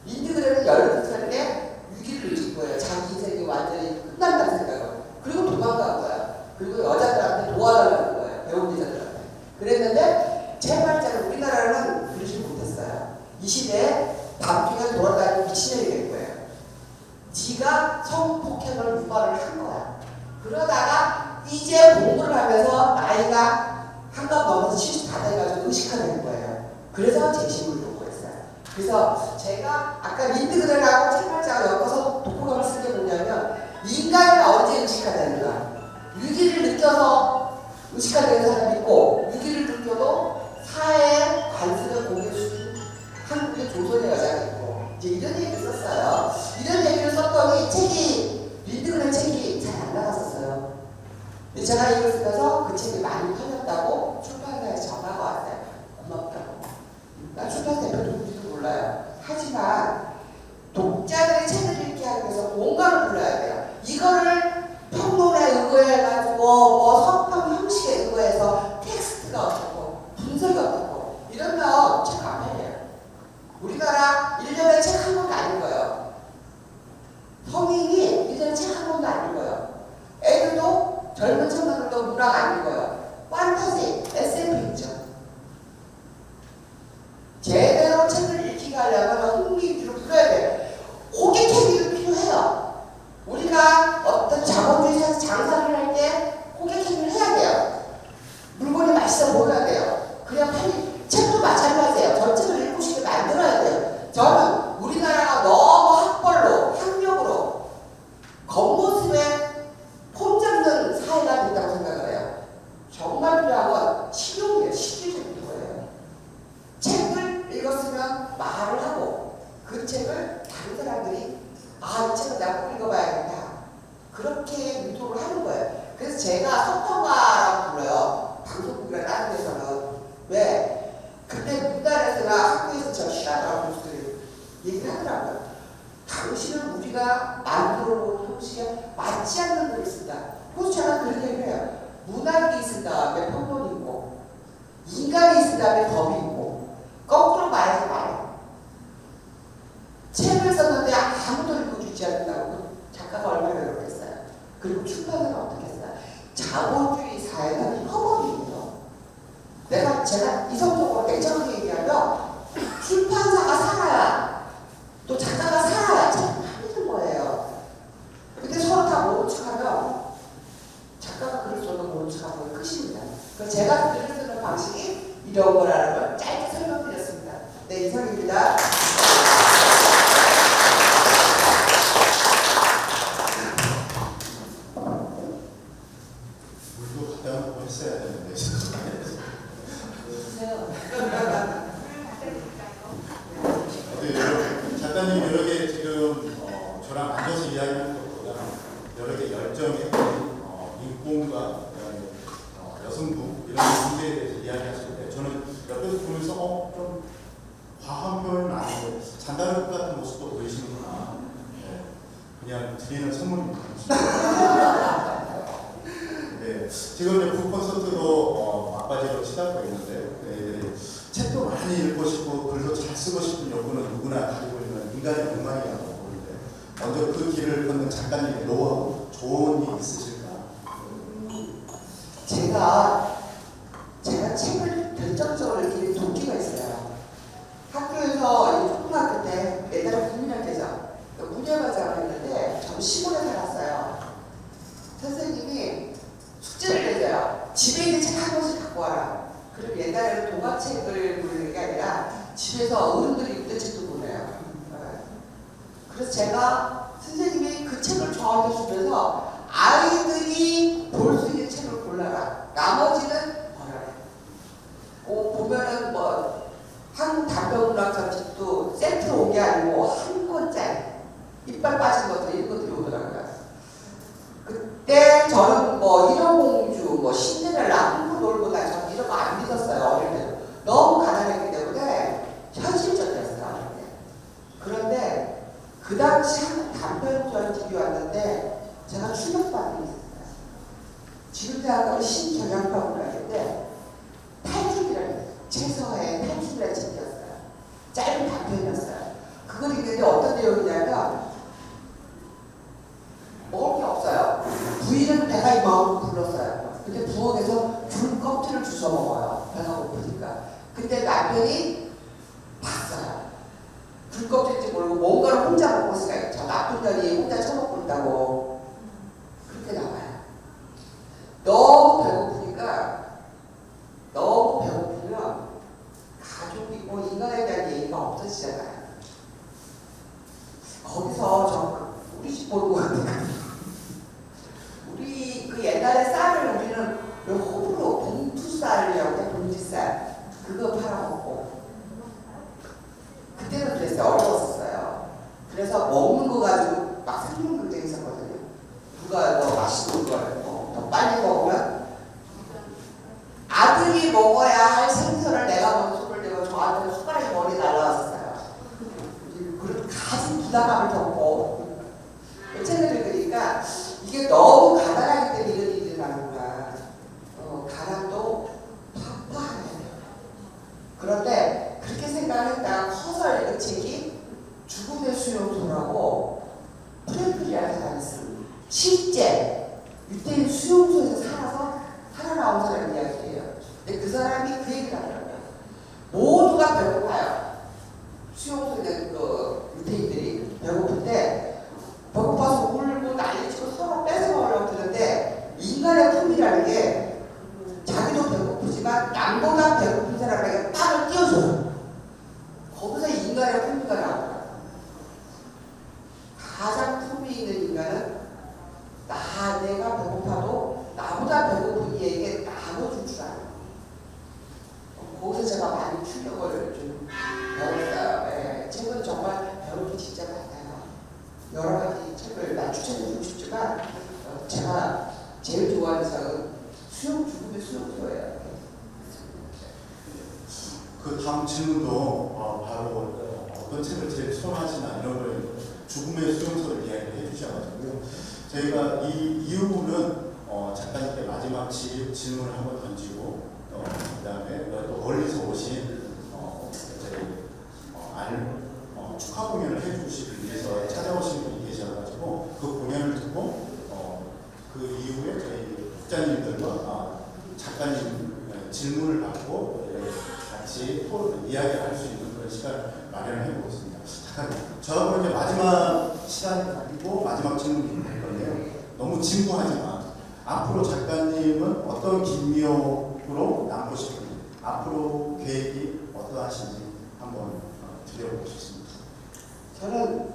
린드그레는 18살 때 위기를 느낀 거예요. 자기 인생이 완전히 끝난다는 생각을. 그리고 도망간 거예요. 그리고 여자들한테 그랬는데 재발자를 우리나라는 그러지 못했어요. 이 시대에 밤중에 돌아다니는 미친년이 된 거예요. 네가 성폭행을 유발을 한 거야. 그러다가 이제 공부를 하면서 나이가 한갑 넘어서 70 다 돼가지고 의식화된 거예요. 그래서 재심을 요구했어요. 그래서 제가 아까 린드그ren하고 책팔자가 엮어서 독후감을 쓴 게 뭐냐면 인간이 언제 의식화되는가. 유기를 느껴서 의식화되는 사람이 있고 유기를 느껴도 사회의 관습에 고개 숙인 한국의 조선의 여자가 있고 이제 이런 얘기를 썼어요. 이런 얘기를 썼더니 책이 린드그ren 책이 잘 안 나갔었어요. 근데 제가 이걸 쓰면서 그 책이 많이 팔렸다고 출판사에 전화가 왔어요. 고맙다고. 나 출판사 대표 누군지도 몰라요. 하지만 독자들의 책을 읽게 하기 위해서 공간을 불러야 돼요. 이거를 평론에 의거해가지고 뭐 서평 형식에 의거해서 텍스트가 어떻고 분석이 어떻고 이러면 책 안 팔려요. 우리나라 1년에 책 한 권도 안 읽어요. 성인이 1년에 책 한 권도 안 읽어요. 애들도 젊은 청년들도 문학 안 읽어요. 판타지, SF 있죠. 제대로 책을 읽기가 하려면 흥미위주로 풀어야 돼요. 호기 캐기도 필요해요. 우리가 어떤 자본주의에서 장사를 할 때 호기 캐기를 해야 돼요. 물건이 맛있어 보여야 돼요. 그냥 팔리 책도 마찬가지예요. 전책을 읽고 싶게 만들어야 돼요. 저는 우리나라가 너무 학벌로, 학력으로 겉모습에 폼 잡는 사회가 된다고 생각을 해요. 정말 필요한 건 실용이에요. 실질적인 거예요. 책을 읽었으면 말을 하고 그 책을 다른 사람들이 아, 이 책은 내가 꼭 읽어봐야겠다. 그렇게 유도를 하는 거예요. 그래서 제가 서평가라고 불러요. 방송국이나 다른 데서는. 왜? 그때 문단에서나 학교에서 저 싫어하더라고 교수들이 얘기를 하더라고요. 당신은 우리가 만들어 놓은 형식에 맞지 않는 글을 쓴다. 그래서 제가 그런 얘기를 해요. 문학이 있은 다음에 평론이 있고 인간이 있은 다음에 법이 있고 거꾸로 말하지 말아요. 책을 썼는데 아무도 읽어주지 않는다고 작가가 얼마나 노력했어요. 그리고 출판사가 어떻게 했어요. 자본주의 사회는 협업이에요. 제가 이성적으로 냉정하게 얘기하면 출판사가 살아야 또 작가가 살아야 참 힘든 거예요. 근데 서로 다 모른 척하면 작가가 글을 써도 모른 척하는 건 끝입니다. 그래서 제가 글을 쓰는 방식이 이런 거라는 걸 짧게 설명드렸습니다. 네, 이상입니다. 물도 갖다 놓고 했어야 되는데. 작가님 여러 개 지금 저랑 앉아서 이야기하는 것보다 여러 개 열정이 인권과 여성부 이런 문제에 대해서 이야기하실 때 저는 옆에서 보면서 좀 과한 표현은 아니고 잔다른 것 같은 모습도 보이시는구나. 네, 그냥 드리는 선물입니다. 네, 지금 이제 북 콘서트도 막바지로 치닫고 있는데 네, 책도 많이 읽고 싶고 글도 잘 쓰고 싶은 욕구는 누구나 가지고 있는 인간의 욕망이라고 보는데 먼저 그 길을 걷는 작가님의 노하우 좋은 게 있으실까? 제가 책을 결정적으로 이렇게 동기가 있어요. 학교에서 초등학교 때 옛날에 국민학교죠. 문예과장을 했는데 전 시골에 살았어요. 선생님이 숙제를 내줘요. 집에 있는 책 한 권씩 갖고 와라. 그리고 옛날에는 동화책을 보내는 게 아니라 집에서 어른들이 읽던 책도 보내요. 그래서 제가 선생님이 그 책을 저한테 주면서 아이들이 볼 수 있는 책을 골라라. 나머지는 버려라. 보면은 뭐 한국 단편문학 전집도 세트로 온 게 아니고 한 권짜리 이빨 빠진 것들 이런 것들이 오더라고요. 그때 저는 뭐 일원공주, 뭐 신데렐라, 흥부놀보다 저는 이런 거 안 믿었어요. 어릴 때 너무 가난했기 때문에 현실적이었어요. 그런데 그 당시 한국 단편 전집이 왔는데 제가 충격받은 게 있었어요. 지금 생각하면 신경영평문학인데 탈출이라는 최서의 탈출이라는 책이었어요. 짧은 단편이었어요. 그걸 읽는데 어떤 내용이냐면 먹을 게 없어요. 부인은 내가 이 마음으로 불렀어요. 근데 부엌에서 귤 껍질을 주워 먹어요. 배가 고프니까. 근데 남편이 봤어요. 불껍질인지 모르고 뭔가를 혼자 먹고 있으니까 저 나쁜 년이 혼자 처먹고 있다고. 그렇게 나와요. 너무 배고프면 가족이고 인간에 대한 예의가 없어지잖아요. 거기서 저 우리 집 보고 우리 그 옛날에 쌀을 우리는 호불호 봉투쌀이라고 해, 봉지쌀 그거 팔아먹고 그때는 그랬어요. 어려웠었어요. 그래서 먹는 거 가지고 막 생존 경쟁이 있었거든요. 누가 더 맛있는 걸 더 빨리 먹으면 아들이 먹어야 할 생선을 내가 먼저 손을 대고 저한테 숟가락에 머리 날라왔었어요. 그런 가진 부담감을 겪고 책을 읽으니까 이게 너무 가난하기 때문에 이런 일이 나는구나. 가난도 파파하네. 그런데 그렇게 생각을 했다가 커서 읽은 책이 죽음의 수용소라고 프랭클이라는 사람이 쓴 실제 유태인 수용소에서 살아나온 사람 이야기예요. 근데 그 사람이 그 얘기를 하더라고요. 모두가 배고파요. 수용소에 그 유태인들이 배고픈데 배고파서 울고 난리치고 서로 뺏어 먹으려고 드는데 인간의 품이라는 게 자기도 배고프지만 남보다 배고픈 사람에게 빵을 띄워줘요. 거기서 인간의 품위가 나오더라고요. 가장 품위 있는 인간은 내가 배고파도 나보다 배고픈 이에게 나눠줄 줄 알아요. 거기서 제가 많이 충격을 좀 배웠어요. 네, 책은 정말 배울 게 진짜 많아요. 여러 가지 책을 난 추천해주고 싶지만 제가 제일 좋아하는 책은 죽음의 수용소예요. 그 다음 질문도 바로 어떤 책을 제일 선호하시나 이런 걸 죽음의 수용소를 이야기해 주셔가지고요. 저희가 이 이후는 작가님께 마지막 질문을 한번 던지고 그 다음에 또 멀리서 오신 축하 공연을 해주시기 위해서 찾아오신 분이 계셔가지고 그 공연을 듣고 그 이후에 저희 국장님들과 작가님 질문을 받고 같이 이야기를 할 수 있는 그런 시간을 마련을 해보겠습니다. 저하고 이제 마지막 시간이고 마지막 질문이 될 건데요. 너무 진부하지만 앞으로 작가님은 어떤 김미옥으로 남고 싶은지 앞으로 계획이 어떠하신지 한번 드려보고 싶습니다. 저는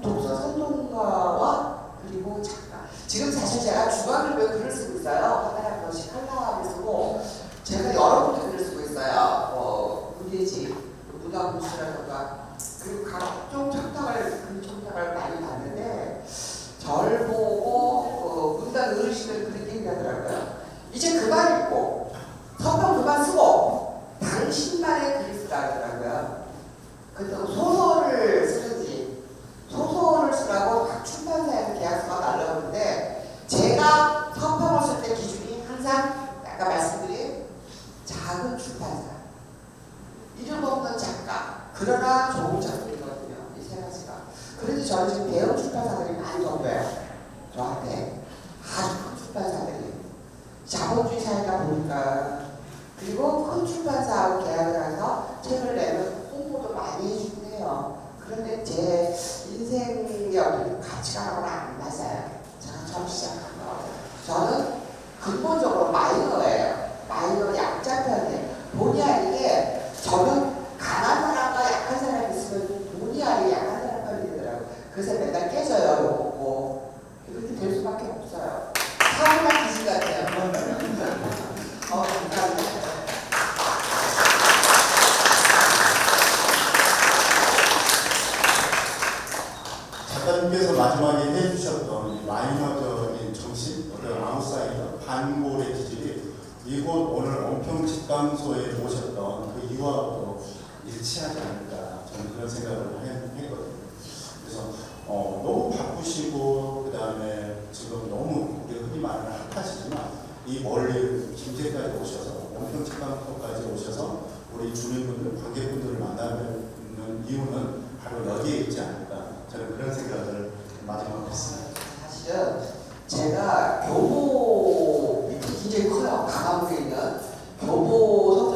독서 선동가와 그리고 작가. 지금 사실 제가 주간일보에 글을 쓰고 있어요. 하나에 한 번씩 칼럼을 쓰고 제가 여러 군데 글을 쓰고 있어요. 문예지, 문화공시라든가 그리고 각종 청탁을 많이 봤는데 절 보고 문단 어르신들 그렇게 얘기하더라고요. 이제 그만 읽고 서평 그만 쓰고 당신만의 글을 쓰라 하더라고요. 그래서 소설을 쓰라고 각 출판사에서 계약서가 날라오는데 제가 서평을 쓸 때 기준이 항상 아까 말씀드린 작은 출판사, 이름 없는 작가, 그러나 좋은 작품이거든요. 이 세 가지가. 그래도 저는 지금 대형 출판사들이 많이 덤벼요. 저한테 아주 큰 출판사들이 자본주의 사회다 보니까. 그리고 큰 출판사하고 계약을 해서 책을 내면 홍보도 많이 해주긴 해요. 그런데 제 인생의 어떤 가치관하고는 안 맞아요. 제가 처음 시작한 거. 저는 근본적으로 마이너예요. 마이너 약자편이에요. 본의 아니게 저는 강한 사람과 약한 사람이 있으면 본의 아니게 약한 사람 편이 되더라고요. 그래서 맨날 깨져요. 먹고. 이렇게 될 수밖에 없어요. 사고나 기질 같아요. 감사합니다. 작가님께서 마지막에 해주셨던 마이너적인 정신, 어떤 아웃사이더, 반골의 기질이 이곳 오늘 온평직강소에 모셨던 그 이유하고도 일치하지 않을까 저는 그런 생각을 했거든요. 그래서 너무 바쁘시고 그 다음에 지금 너무 우리 흔히 말하는 핫하시지만 이 멀리 김제까지 오셔서 온평직강소까지 오셔서 우리 주민분들, 관객분들을 만나는 이유는 바로 여기에 있지 않을까 저는 그런 생각을 마지막으로 했습니다. 사실은 제가 교보 밑이 굉장히 커요. 강화도에 있는 교보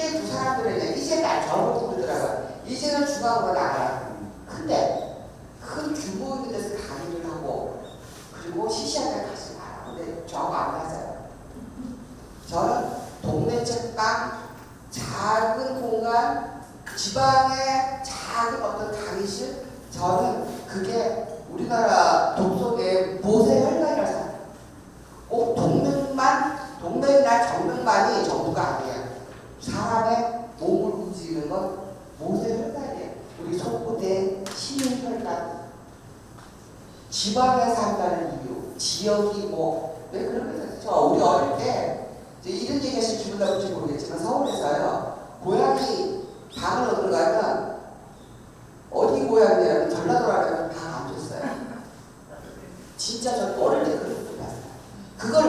이제 두 사람들은 이제 날 저보고 그러더라고요. 이제는 중앙으로 나가라. 근데 큰 규모 있는 데서 강의를 하고 그리고 시시한 데 가지 마라. 근데 저하고 안 맞아요. 저는 동네 책방, 작은 공간, 지방의 작은 어떤 강의실, 저는 그게 우리나라 독서계의 모세 혈관이라고 생각해요. 꼭 동맹이나 정맥만이 전부가 아니에요. 사람의 몸을 움직이는 건 모세 혈관이에요. 우리 속고대 시민 혈관. 지방에 산다는 이유, 지역이 왜 그런 거 있었죠? 우리 어릴 때 이제 이런 얘기 하실 기분 나쁜지 모르겠지만 서울에서요, 고양이 방을 얻으러 가면 어디 고양이냐면 전라도라면 다 감췄어요. 진짜 저 어릴 때 그런 거 봤어요. 그걸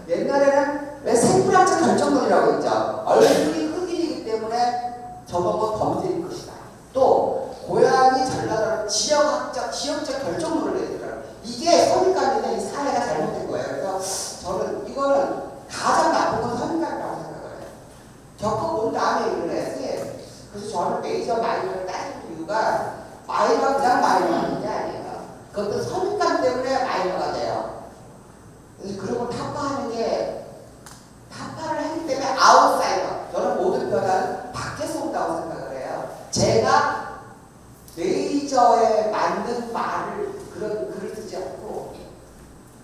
옛날에는 왜 생물학적 결정론이라고 했죠. 얼굴이 흑인이기 때문에 저보고 범죄일 것이다. 또 고양이 전라도는 지역적 결정론을 내더라고요. 이게 선입관인데 이 사회가 잘못된 거예요. 그래서 저는 이거는 가장 나쁜 건 선입관이라고 생각을 해요. 겪어본 다음에 이걸 해야지. 그래서 저는 메이저 마이너를 따지는 이유가 마이너가 그냥 마이너하는 게 아니에요. 그것도 선입관 때문에 마이너가 돼요. 그래서 그런 걸 타파를 하기 때문에 아웃사이더. 저는 모든 변화는 밖에서 온다고 생각을 해요. 제가 메이저에 만든 그런 글을 쓰지 않고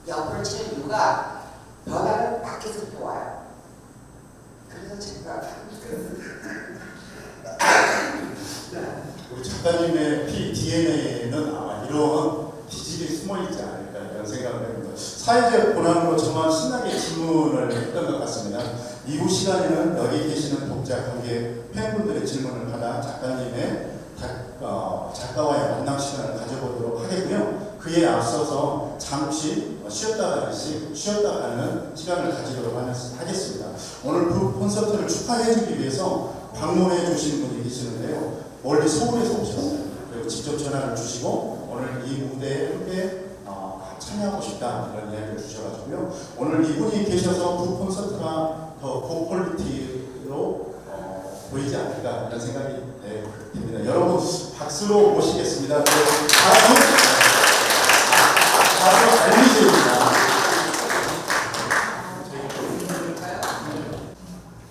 옆으로 치는 이유가 변화는 밖에서 와요. 그래서 제가 우리 작가님의 DNA에는 아마 이런 기질이 숨어있지 않을까 이런 생각을 합니다. 사회적 고난으로 저만 신나게 질문을 했던 것 같습니다. 이후 시간에는 여기 계시는 독자, 관객, 팬분들의 질문을 받아 작가님의 작가와의 만남 시간을 가져보도록 하겠고요. 그에 앞서서 잠시 쉬었다 가는 시간을 가지도록 하겠습니다. 오늘 그 콘서트를 축하해주기 위해서 방문해 주신 분이 계시는데요. 멀리 서울에서 오셨어요. 그리고 직접 전화를 주시고 오늘 이 무대에 함께 참여하고 싶다 이런 이야기를 주셔가지고요. 오늘 이분이 계셔서 그 콘서트가 더 고퀄리티로 보이지 않을까 이런 생각이 듭니다. 여러분 박수로 모시겠습니다. 가수 알리제입니다.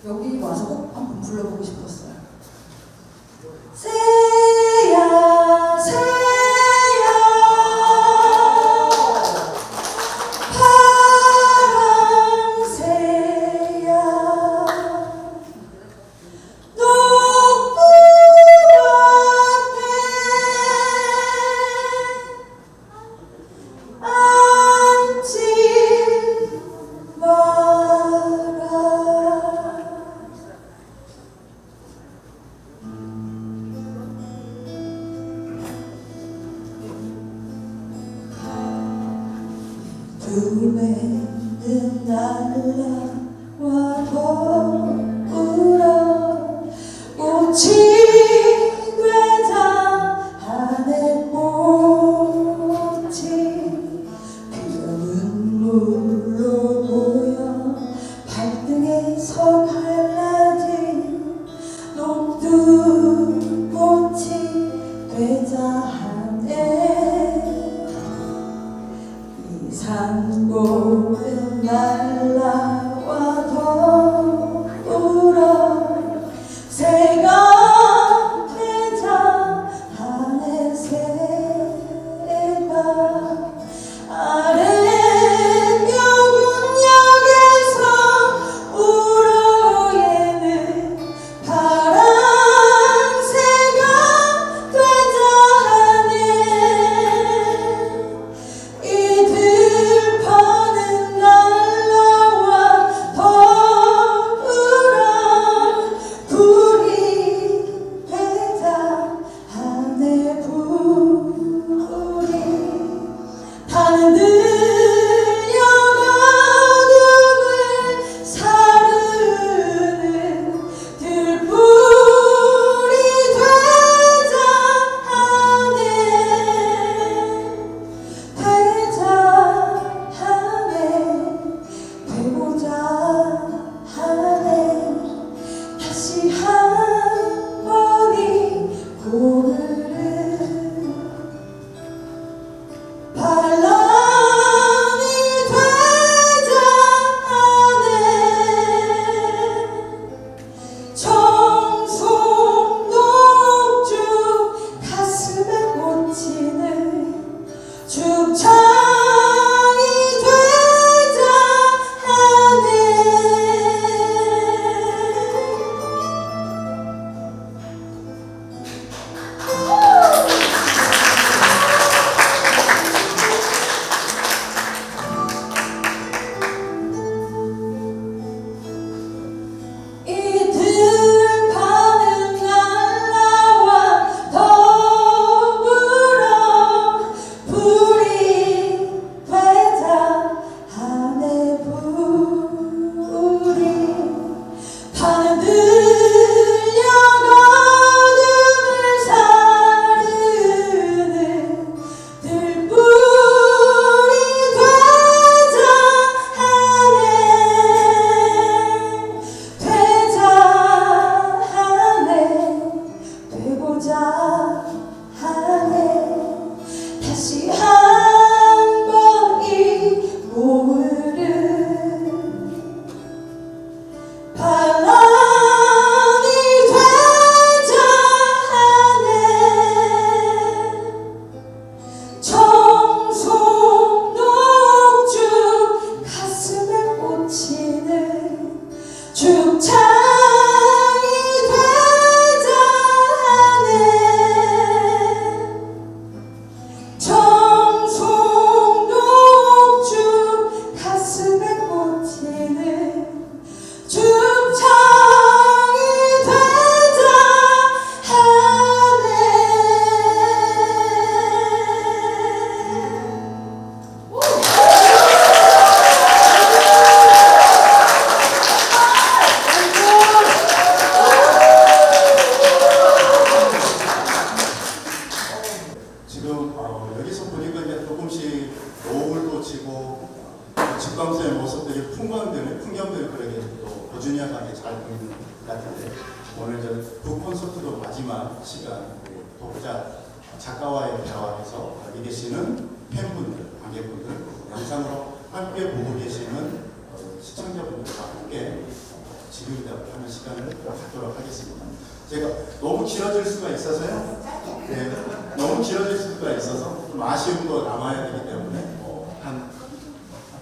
여기 와서 꼭 한번 불러보고 싶었어요. 새야 새야 파랑 새야 녹두 앞에 앉지 마라. 꿈에는 날라와 더불어 꽃이 되자 하늘 꽃이 그저 눈물로 보여 발등에서 갈라진 녹두 꽃이 되자 하네. 산골은 날라와 더불어 새가 되자 하늘 새가 아랫역운역에서 우러에는 바람 콘서트도 마지막 시간 독자 작가와의 대화에서 여기 계시는 팬분들, 관객분들, 영상으로 함께 보고 계시는 시청자분들과 함께 질의응답하는 시간을 갖도록 하겠습니다. 제가 너무 길어질 수가 있어서요. 네, 너무 길어질 수가 있어서 좀 아쉬움도 남아야 되기 때문에 한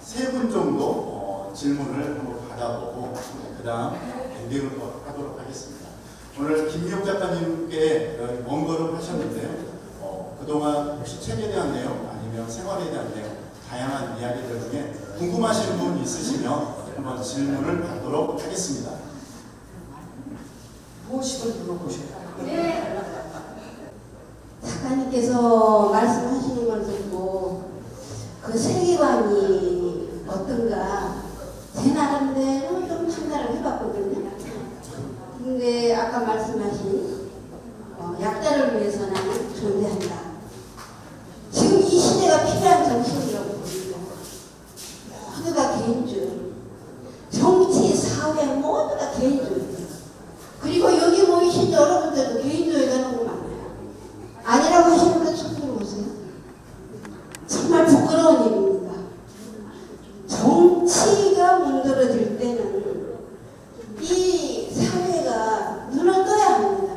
3분 정도 질문을 한번 받아보고 그 다음 엔딩을 하도록 하겠습니다. 오늘 김미옥 작가님께 먼 걸음 하셨는데요. 그동안 혹시 책에 대한 내용 아니면 생활에 대한 내용 다양한 이야기들 중에 궁금하신 분 있으시면 한번 질문을 받도록 하겠습니다. 무엇이든 물어보셔요. 네. 작가님께서 말씀하시는 걸 듣고 그 세계관이 어떤가 제 나름대로 좀 판단을 해봤거든요. 근데 아까 말씀하신 약자를 위해서 나는 존재한다. 지금 이 시대가 필요한 정신이라고 봅니다. 모두가 개인주의, 정치, 사회 모두가 개인주의. 그리고 여기 모이신 여러분들도 개인주의가 너무 많아요. 아니라고 하시는 분 손 들어보세요. 정말 부끄러운 일입니다. 정치가 문드러질 때는 이 사회가 눈을 떠야 합니다.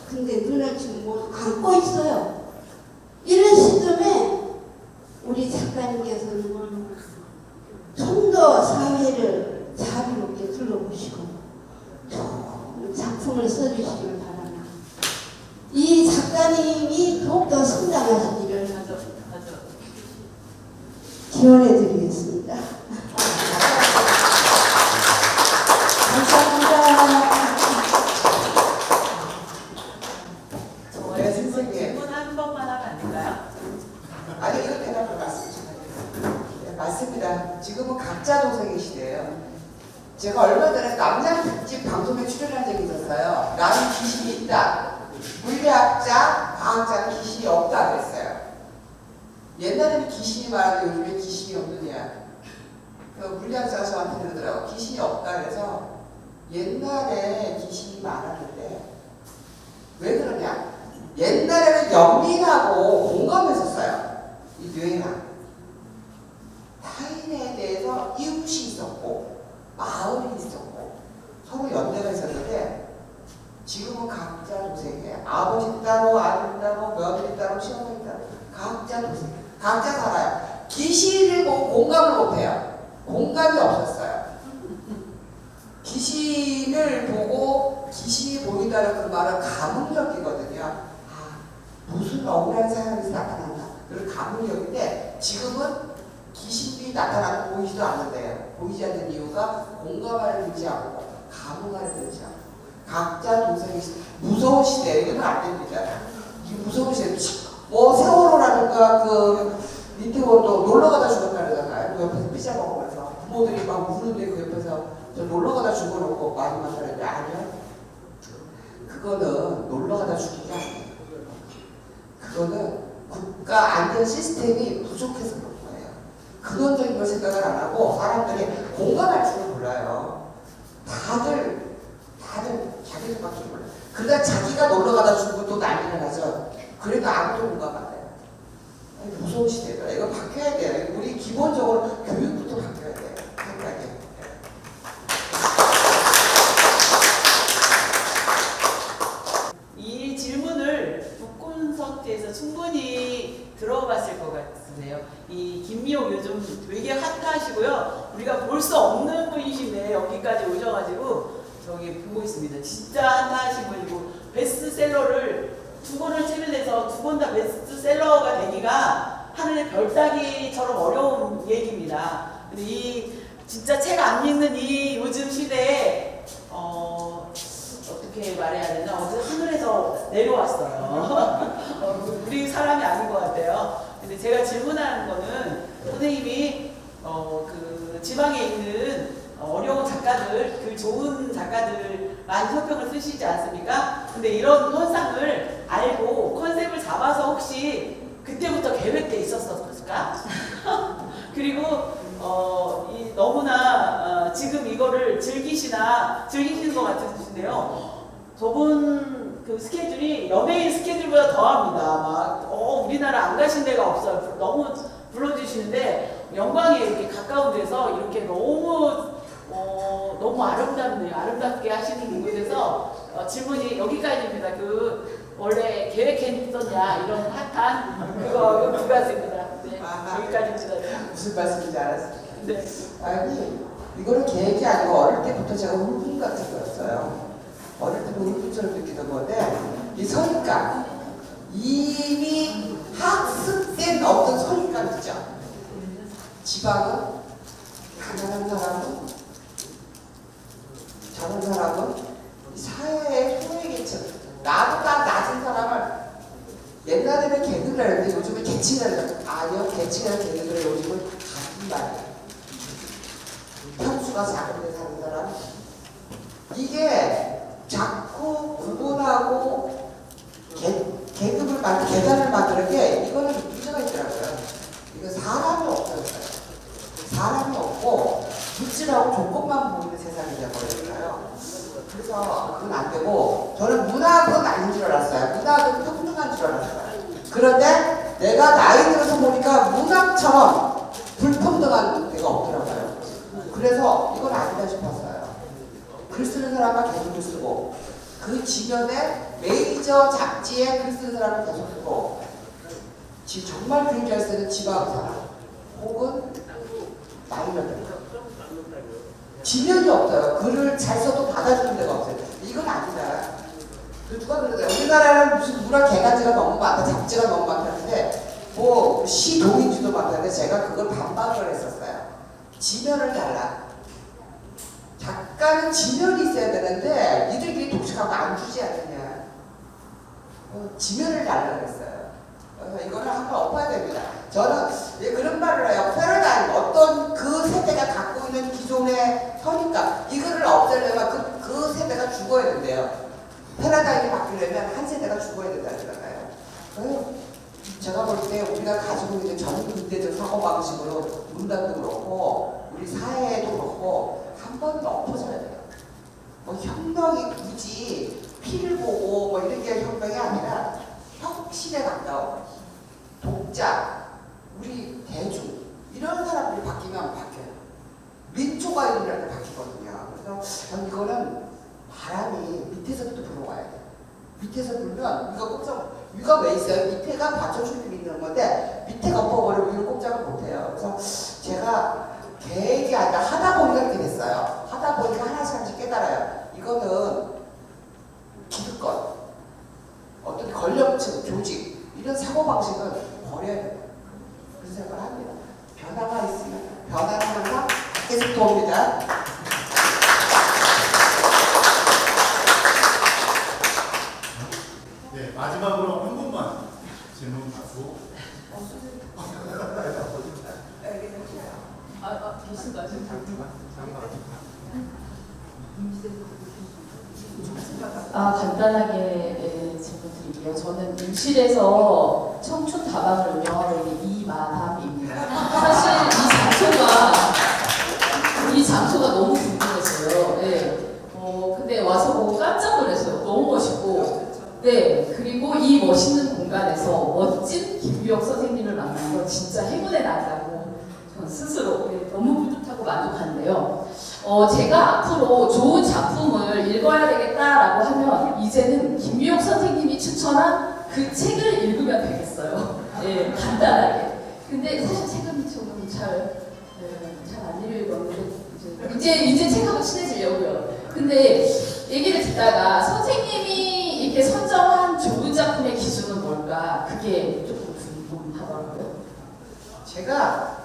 근데 눈을 지금 모두 감고 있어요. 이런 시점에 우리 작가님께서는 좀 더 사회를 자비롭게 둘러보시고 작품을 써주시길 바랍니다. 이 작가님이 더욱더 성장하시기를 기원해드리겠습니다. 감사합니다. 네, 선생님. 질문 한 번만 하면 안 될까요? 아니, 이거 대답을 말씀드려요. 네, 맞습니다. 지금은 각자 동생의 시대예요. 제가 얼마 전에 남양 특집 방송에 출연한 적이 있었어요. 나는 귀신이 있다. 물리학자, 과학자는 귀신이 없다 그랬어요. 옛날에는 귀신이 많았는데 요즘에 귀신이 없느냐. 그 물리학자가 저한테 그러더라고. 귀신이 없다 그래서 옛날에 귀신이 많았는데 왜 그러냐? 옛날에는 연민하고 공감했었어요. 이 뇌가. 타인에 대해서 이웃이 있었고 마을이 있었고 서로 연대가 있었는데 지금은 각자 도생이에요. 아버지 따로, 아들 따로, 며느리 따로, 시어머니 따로 각자 도생. 각자 살아요. 귀신을 보고 공감을 못해요. 공감이 없었어요. 귀신을 보고 귀신이 보인다는 그 말은 감흥력이거든요. 아, 무슨 억울한 사람이 나타난다. 그런 감흥력인데 지금은 귀신이 나타나도 보이지도 않는데요. 보이지 않는 이유가 공감하려 들지 않고 감흥하려 들지 않고 각자 동생이 무서운 시대. 이러면 안 됩니다. 이 무서운 시대. 뭐 세월호라든가 그 이태원도 놀러가다 죽었다 그러잖아요. 그 옆에서 피자 먹으면서 부모들이 막 우는데 그 옆에서 저 놀러가다 죽어놓고 많이 만나는데 아니요. 그거는 놀러가다 죽은 게 아니에요. 그거는 국가 안전 시스템이 부족해서 그런 거예요. 근원적인 걸 생각을 안 하고 사람들이 공감할 줄은 몰라요. 다들 자기들밖에 몰라요. 그러다 자기가 놀러가다 죽으면 또 난리가 나죠. 그래도 아무도 공감 안 해요. 무서운 시대다. 이거 바뀌어야 돼요. 우리 기본적으로 교육부터 바뀌어야 돼요. 생각에. 이 질문을 북콘서트에서 충분히 들어봤을 것 같으세요. 이 김미옥 요즘 되게 핫하시고요. 우리가 볼 수 없는 분이신데 여기까지 오셔가지고 저기 보고 있습니다. 진짜 핫하신 분이고 베스트셀러를 2권을 책을 내서 2권 다 베스트셀러가 되기가 하늘의 별 따기처럼 어려운 얘기입니다. 근데 이 진짜 책 안 읽는 이 요즘 시대에 어떻게 말해야 되나? 어제 하늘에서 내려왔어요. 우리 사람이 아닌 것 같아요. 근데 제가 질문하는 거는 선생님이 그 지방에 있는 어려운 작가들, 그 좋은 작가들 많이 서평을 쓰시지 않습니까? 근데 이런 현상을 알고 컨셉을 잡아서 혹시 그때부터 계획돼 있었을까? 그리고 너무나 지금 이거를 즐기시는 것 같으신데요. 저분 그 스케줄이 연예인 스케줄보다 더합니다. 막 우리나라 안 가신 데가 없어요. 너무 불러주시는데 영광에 이렇게 가까운 데서 이렇게 너무 너무 아름답네요. 아름답게 하시는 곳에서 질문이 여기까지입니다. 그 원래 계획했었냐 이런 핫한 그거 두 가지입니다. 네, 여기까지입니다. 무슨 말씀인지 알았어요. 네. 아니 이거는 계획이 아니고 어릴 때부터 제가 울분 같은 거였어요. 어릴 때부터 울분처럼 느끼던 건데 이 선입관 이미 학습된 어떤 선입관 있죠. 지방은 가난한 사람은 저런 사람은 사회의 소외계층 나보다 낮은 사람을 옛날에는 계급을 했는데 요즘은 계층이라는 아니요 계층이라는 계급을 요즘은 같은 말이에요. 평수가 작은 데 사는 사람 이게 자꾸 구분하고 계급을 계단을 만드는 게 이거는 문제가 있더라고요. 이거 사람이 없어요. 사람이 없고 물질하고 조건만 보이는 세상이 되어버리니까요. 그래서 그건 안 되고 저는 문학은 아닌 줄 알았어요. 문학은 평등한 줄 알았어요. 그런데 내가 나이 들어서 보니까 문학처럼 불평등한 데가 없더라고요. 그래서 이건 아니다 싶었어요. 글 쓰는 사람만 계속 글 쓰고 그 지면에 메이저 잡지에 글 쓰는 사람을 계속 쓰고 정말 글 잘 쓰는 지방 사람 혹은 마이너들 지면이 없어요. 글을 잘 써도 받아주는 데가 없어요. 이건 아니다. 누가 그러세요? 우리나라는 무슨 문학 개간지가 너무 많다, 잡지가 너무 많다는데 뭐 시동인지도 많다는데 제가 그걸 반박을 했었어요. 지면을 달라. 작가는 지면이 있어야 되는데 니들끼리 독식하고 안 주지 않느냐. 지면을 달라 그랬어요. 그래서 이거는 한번 엎어야 됩니다. 저는 그런 말을 해요. 패러다임 어떤 그 세대가 갖고 있는 기존의 선입관 이거를 없애려면 그 세대가 죽어야 된대요. 패러다임이 바뀌려면 한 세대가 죽어야 된다니까요. 제가 볼 때 우리가 가지고 있는 전 근대적 사고방식으로 문단도 그렇고 우리 사회에도 그렇고 한 번은 엎어져야 돼요. 뭐 혁명이 굳이 피를 보고 뭐 이런 게 혁명이 아니라 혁신에 가까워. 독자, 우리 대중 이런 사람들이 바뀌면 바뀌어요. 민초가 이런 데 바뀌거든요. 그래서 저는 이거는 바람이 밑에서부터 불어와야 돼요. 밑에서 불면 위가 꼼짝 위가 왜 있어요? 밑에가 받쳐줄 힘이 있는 건데 밑에가 엎어버리면 위를 꼼짝을 못해요. 그래서 제가 계획이 아니라 하다 보니까 이렇게 됐어요. 하다 보니까 하나씩 깨달아요. 이거는 기득권, 어떤 권력층, 조직 이런 사고방식은 버려야 돼요. 그런 생각을 합니다. 변화가 있으면 변화는 항상 밖에서부터 옵니다. 네, 마지막으로 한 분만 질문 받고. 계신가요? 간단하게 질문 드릴게요. 저는 임실에서 청춘 다방을 운영하고 있는 이마담입니다. 사실 이 장소가 너무 궁금했어요. 네. 근데 와서 보고 깜짝 놀랐어요. 너무 멋있고. 네. 그리고 이 멋있는 공간에서 멋진 김유혁 선생님을 만난 건 진짜 행운의 날이라고 저는 스스로 너무 뿌듯하고 만족한데요. 제가 앞으로 좋은 작품을 읽어야 되겠다라고 하면 이제는 김유혁 선생님이 추천한 그 책을 읽으면 되겠어요. 예, 간단하게. 근데 사실 책은 조금 잘 안 읽었는데 이제 책하고 친해지려고요. 근데 얘기를 듣다가 선생님이 이렇게 선정한 좋은 작품의 기준은 뭘까? 그게 조금 궁금하더라고요. 제가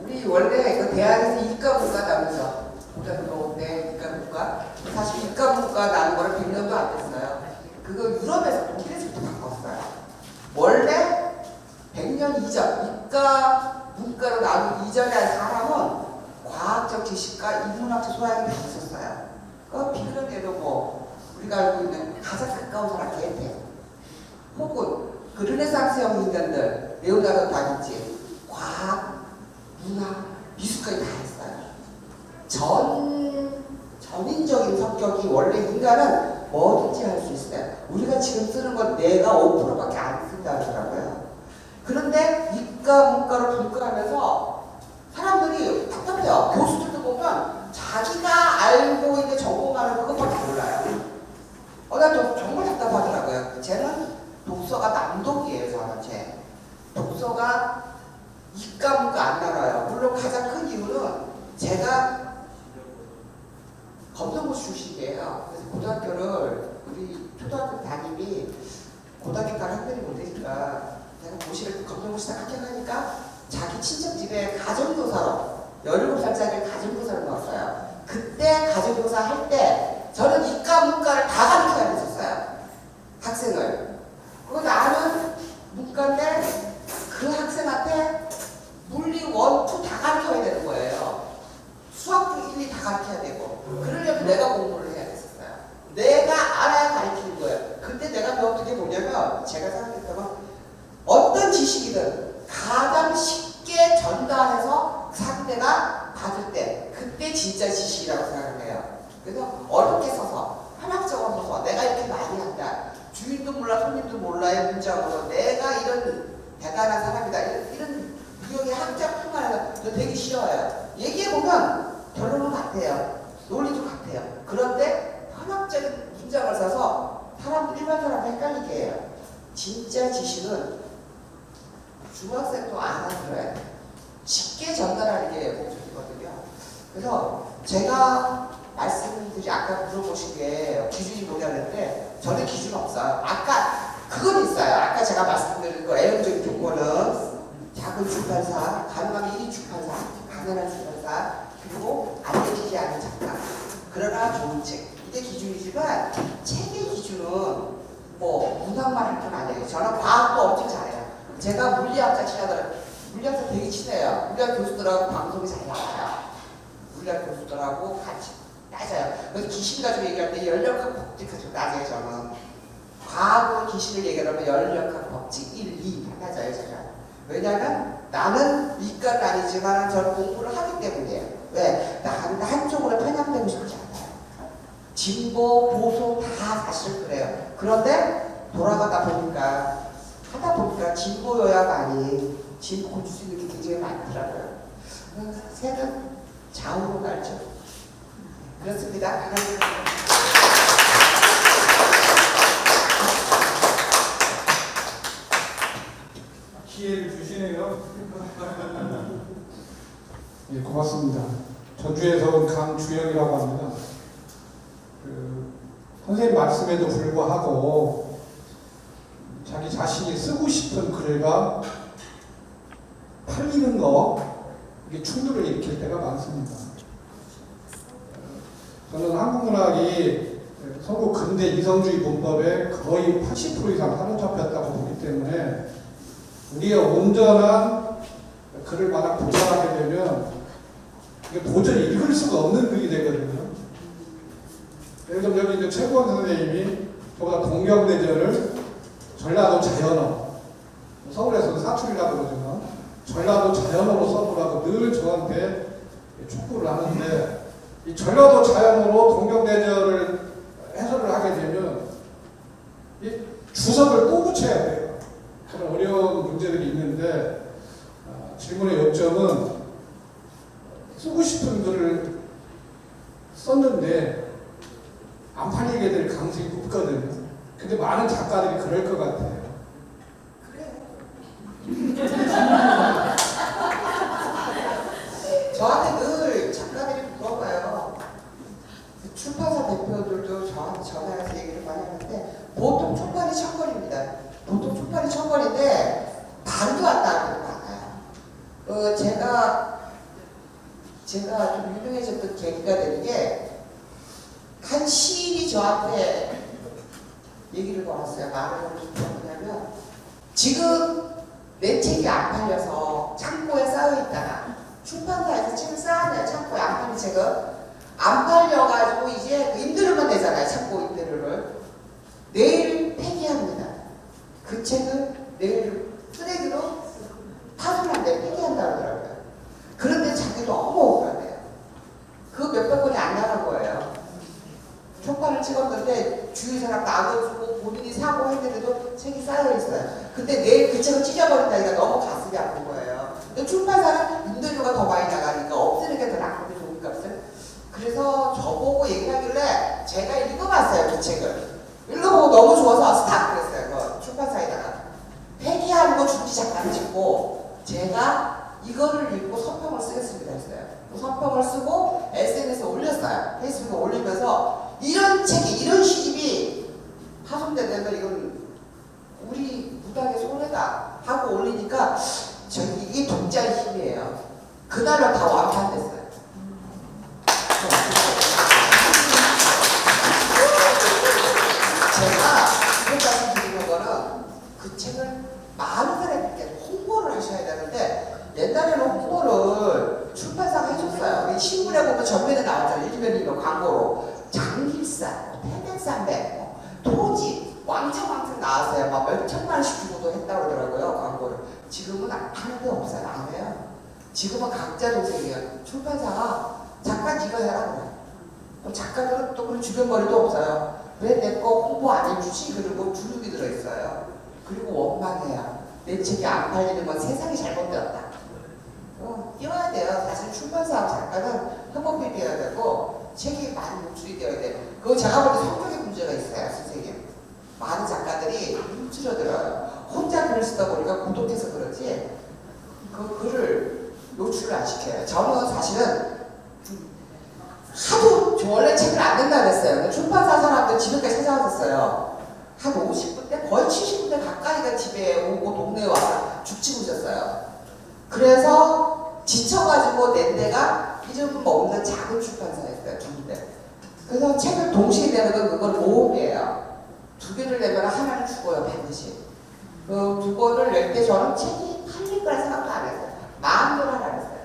우리 원래 그 대학에서 이과문과 나면서 고등학교 때 이과문과 사실 이과문과 나는 거를 100년도 안 됐어요. 그거 유럽에서 독일에서부터 바꿨어요. 원래 100년 이전 이과 문과로 나눈 이전에 한 사람은 과학적 지식과 인문학적 소양이 다 있었어요. 비교를 해도 뭐 우리가 알고 있는 가장 가까운 사람 게테 혹은 그 르네상스형 인간들 레오나르도 다빈치 과학, 문학, 미술까지 다 했어요. 전인적인 성격이 원래 인간은 뭐든지 할 수 있어요. 우리가 지금 쓰는 건 내가 5%밖에 안 쓴다 하더라고요. 그런데 이과 문과를 분과하면서 사람들이 답답해요. 교수들도 보면 자기가 알고 있는 전공하는 그것밖에 몰라요. 나 정말 답답하더라고요. 쟤는 독서가 낭독이에요. 저는 쟤. 독서가 이과 문과 안 나눠요. 물론 가장 큰 이유는 제가 검정고 출신이에요. 그래서 고등학교를 우리 초등학교 담임이 고등학교까지 학년이 못 되니까 제가 고시를 검정고시 다 합격하니까 자기 친척 집에 가정교사로 17살짜리 가정교사를 넣었어요. 그때 가정교사 할 때 저는 이과 문과를 다 가르쳐야 됐었어요. 학생을. 그리고 나는 문과인데 그 학생한테 물리 1, 2 다 가르쳐야 되는 거예요. 수학도 1, 2 다 가르쳐야 되고. 그러려면 내가 공부를 해야 됐었어요. 내가 알아야 가르치는 거예요. 그때 내가 어떻게 보냐면 제가 생각했다면 어떤 지식이든 가장 쉽게 전달해서 상대가 받을 때 그때 진짜 지식이라고 생각을 해요. 그래서 어렵게 써서 한학적으로 써서 내가 이렇게 많이 한다. 주인도 몰라 손님도 몰라의 문장으로 내가 이런 대단한 사람이다. 이런 유형의 학자 풍 안에서 저 되게 싫어요. 얘기해보면 결론은 같아요. 논리도 같아요. 그런데 현학적인 문장을 써서 일반 사람을 헷갈리게 해요. 진짜 지식은 중학생도 알아들어야 돼요. 쉽게 전달하는 게 목적이거든요. 그래서 제가 말씀드리 아까 물어보신 게 기준이 뭐냐는데 저는 기준 없어요. 아까 그건 있어요. 아까 제가 말씀드린 거 애용적인 조건은 작은 출판사, 가능하면 1위 출판사, 가난한 출판사, 그리고 안 되지 않은 작가. 그러나 좋은 책. 이게 기준이지만 책의 기준은 뭐 문학만 할 건 아니에요. 저는 과학도 엄청 잘해요. 제가 물리학자 친하더라고요. 물리학자 되게 친해요. 물리학 교수들하고 방송이 잘 나와요. 물리학 교수들하고 같이 따져요. 그래서 귀신 가지고 얘기할 때 연력학 법칙 가지고 따져요. 저는 과학으로 귀신을 얘기하면 연력학 법칙 1, 2 따져요. 제가. 왜냐하면 나는 이과는 아니지만 저는 공부를 하기 때문이에요. 왜? 나는 한쪽으로 편향되고 싶지 않아요. 진보, 보수 다 사실 그래요. 그런데 돌아가다 보니까 하다 보니까 진보 여야가 아닌 진보 고칠 수 있는 게 굉장히 많더라고요. 새는 좌우로 갈죠. 그렇습니다. 기회를 주시네요. 예, 고맙습니다. 전주에서 온 강주영이라고 합니다. 선생님 말씀에도 불구하고 자기 자신이 쓰고 싶은 글과 팔리는 거 이게 충돌을 일으킬 때가 많습니다. 저는 한국문학이 서구 근대 이성주의 문법의 거의 80% 이상 사로잡혔다고 보기 때문에 우리의 온전한 글을 만약 보관하게 되면 이게 도저히 읽을 수가 없는 글이 되거든요. 예를 들면 여기 이제 최고원 선생님이 저보다 동경대전을 전라도 자연어, 서울에서는 사투리라고 그러지만 전라도 자연어로 써보라고 늘 저한테 촉구를 하는데 이 전라도 자연어로 동경대전을 해설을 하게 되면 이 주석을 또 붙여야 돼요. 그런 어려운 문제들이 있는데 질문의 요점은 쓰고 싶은 글을 썼는데 안 팔리게 될 가능성이 높거든요. 근데 많은 작가들이 그럴 것 같아요. 저한테 늘 작가들이 물어봐요. 출판사 대표들도 저한테 전화해서 얘기를 많이 하는데 보통 출판이 1000권입니다. 보통 출판이 1000권인데 반도 안 나가는 거 많아요. 제가 좀 유명해졌던 계기가 되는 게 한 시인이 저한테 얘기를 걸었어요. 말을 뭐냐면 지금 내 책이 안 팔려서 창고에 쌓여있다가 출판사에서 책을 쌓아내요. 창고에 안 팔린 책은 안 팔려가지고 이제 임대료만 내잖아요. 창고 임대료를. 내일 폐기합니다. 그 책을 내일 쓰레기로 파손한데 폐기한다고 하더라고요. 그런데 자기 너무 억울하대요. 그 몇백 권이 안 나간 거예요. 총판을 찍었는데 주위 사람 나눠주고 본인이 사고 했는데도 책이 쌓여 있어요. 근데 내일 그 책을 찢어버린다니까 너무 가슴이 아픈 거예요. 근데 출판사는 임대료가 더 많이 나가니까 없애는 게 더 낫거든요, 종이값을. 그래서 저보고 얘기하길래 제가 읽어봤어요, 그 책을. 읽어보고 너무 좋아서 스탑 그랬어요. 그 출판사에다가 폐기하는 거 중지 잠깐 찍고 제가 이거를 읽고 서평을 쓰겠습니다 했어요. 그 서평을 쓰고 SNS에 올렸어요. 페이스북에 올리면서 이런 책이, 이런 시집이 파손되면 이건 우리 무당의 손해다 하고 올리니까 저기 이게 독자의 힘이에요. 그날로 다 완판됐어요. 제가 이런 말씀 드리는 거는 그 책을 많은 사람에게 홍보를 하셔야 되는데 옛날에는 홍보를 출판사가 해줬어요. 신문에 보면 전면에 나왔잖아요. 일면이면 광고로 장길산, 태백산맥, 토지 왕창왕창 나왔어요. 막 몇천만 원씩 주고도 했다고 그러더라고요. 광고를. 지금은 하나도 없어요. 안 해요. 지금은 각자 도생이에요. 출판사가 작가 네가 해라 그래. 작가들은 또 그런 주변 거리도 없어요. 왜 내 거 홍보 안 해주지? 그리고 주눅이 들어있어요. 그리고 원망해요. 내 책이 안 팔리는 건 세상이 잘못되었다. 띄워야 돼요. 사실 출판사하고 작가는 협업이 되어야 되고 책이 많이 노출이 되어야 돼요. 그거 제가 볼 때 성격의 문제가 있어요, 선생님. 많은 작가들이 움츠러들어요. 혼자 글을 쓰다 보니까 고독해서 그러지 그 글을 노출을 안 시켜요. 저는 사실은 하도 원래 책을 안 낸다 그랬어요. 근데 출판사 사람들 집에까지 찾아왔었어요. 한 50분대, 거의 70분대 가까이가 집에 오고 동네에 와서 죽치고 있었어요. 그래서 지쳐가지고 낸 데가 이름 없는 작은 출판사였어요. 두 군데. 그래서 책을 동시에 내는 건 그걸 모험이에요. 두 개를 내면 하나는 죽어요, 반드시. 그 두 권을 낼 때 저는 책이 팔릴 거라 생각도 안 했어요. 마음대로 하라 했어요.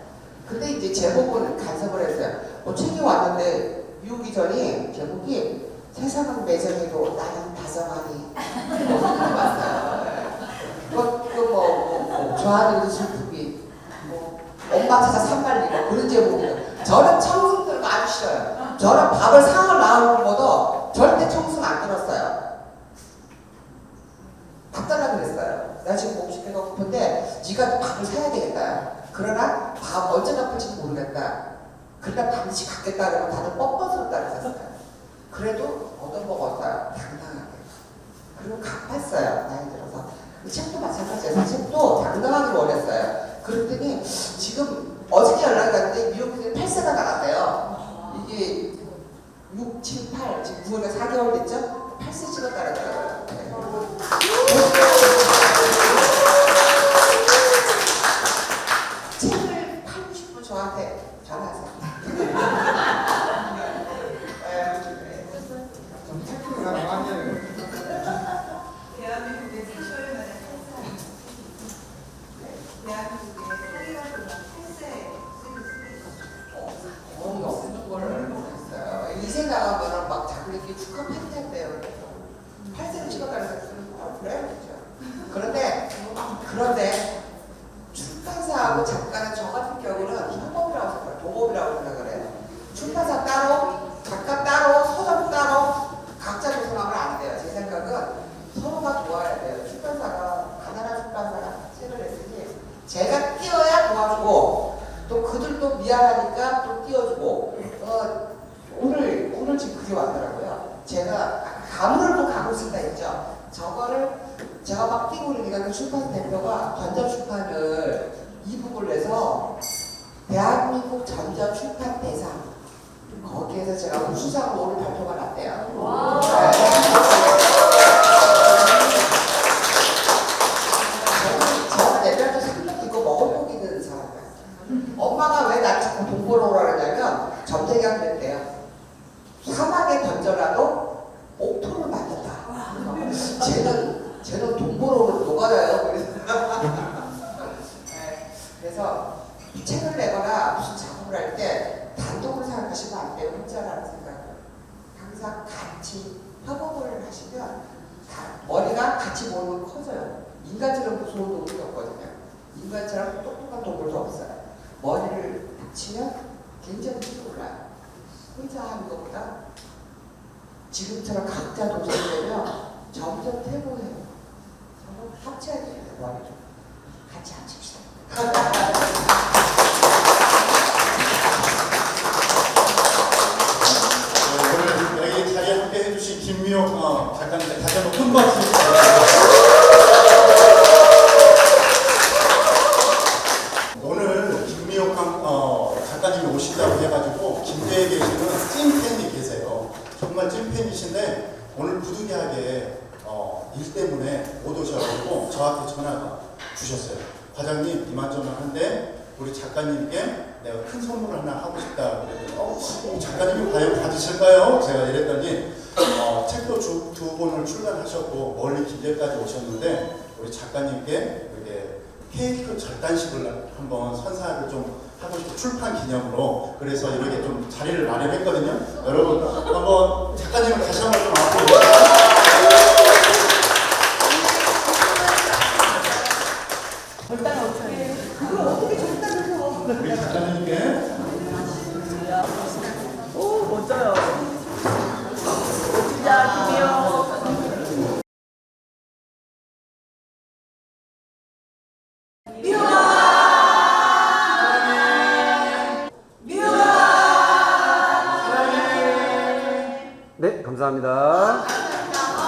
근데 이제 제목을 간섭을 했어요. 책이 왔는데 유기 전이 제목이 세상은 매정해도 나는 다정하니 왔어요. 저 아들도 슬프기 엄마 찾아 산말리고 그런 제목이에요. 저는 청승 들고 아주 싫어요. 저는 밥을 상을 나오는 것보다 절대 청승 안 들었어요. 밥 달라 그랬어요. 나 지금 몸식배가 고픈데 네가 밥을 사야 되겠다. 그러나 밥 언제 갚을지도 모르겠다. 그러나 반드시 갚겠다 그러면 다들 뻔뻔스럽다 그랬어요. 그래도 얻어먹었어요. 당당하게. 그리고 갚았어요. 나이 들어서. 이 책도 마찬가지예요. 책도 당당하게 원했어요. 그랬더니 지금 어저께 연락이 왔는데 미용실에 8세가 나갔대요. 이게 6, 7, 8 지금 9월에 4개월 됐죠? 8세 찍었다는 거예요. 책을 팔고 싶으면 저한테 전화하세요. 대한민국의 사셔야 만한 대한민국의 사기라는 8세 거의 없는 걸 알고 있어요. 이세 나가면은 막 자기들끼리 축하 파티 한대요. 8세를 찍어가는 사람은 그래요, 그렇죠. 그런데 출판사하고 작가는 저 같은 경우는 협업이라고 생각해요. 동업이라고 생각을 해요. 출판사 따로, 작가 따로, 서점 따로 각자 조성하면 안 돼요. 제 생각은 서로가 도와야 돼요. 출판사가 가난한 출판사가 책을 냈으니 제가 띄워야 도와주고 또 그들도 미안하니까 또 띄워주고 오늘 지금 그게 왔더라고요. 제가 가물을 가고 쓴다 했죠. 저거를 제가 막 뛰고 있으니까 그 출판사 대표가 전자출판을 이북을 내서 대한민국 전자출판 대상 거기에서 제가 우수상으로 오늘 발표가 났대요. 저는 내년도 상품 이거 먹어보기 는 사람이에요. 엄마가 왜 날 자꾸 돈 벌어 오라 그러냐면 점쟁이가 그랬대요. 사막에 던져놔도 옥토를 만든다. 쟤는 돈 벌어 오면 녹아요. 그래서 책을 내거나 무슨 작업을 할 때 단독으로 생각하시면 안 돼요. 혼자라는 생각을. 항상 같이 협업을 하시면 머리가 같이 모이면 커져요. 인간처럼 무서운 동물이 없거든요. 인간처럼 똑똑한 동물도 없어요. 머리를 붙이면 굉장히 힘이 올라요. 혼자 하는 것보다 지금처럼 각자 노선되면 점점 퇴보해요. 저는 합쳐야 돼요. 머리를. 같이 합칩시다. 오늘 여기 자리에 함께 해주신 김미옥 작가님께 다시 한번 큰 박수 부탁드립니다. 오늘 김미옥 작가님이 오신다고 해가지고 김제에 계시는 찐팬이 계세요. 정말 찐팬이신데 오늘 부득이하게 일 때문에 못 오셔가지고 저한테 전화가 주셨어요. 과장님 이만저만한데 우리 작가님께 내가 큰 선물을 하나 하고 싶다 그랬더니 작가님이 과연 받으실까요? 제가 이랬더니 책도 두 권을 출간하셨고 멀리 김제까지 오셨는데 우리 작가님께 이렇게 케이크 절단식을 한번 선사를 좀 하고 싶고 출판 기념으로 그래서 이렇게 좀 자리를 마련했거든요. 여러분 한번 작가님을 다시 한번 좀 앞으로 우리 작가님께 오, 멋져요. 진짜 김미옥. 네, 감사합니다.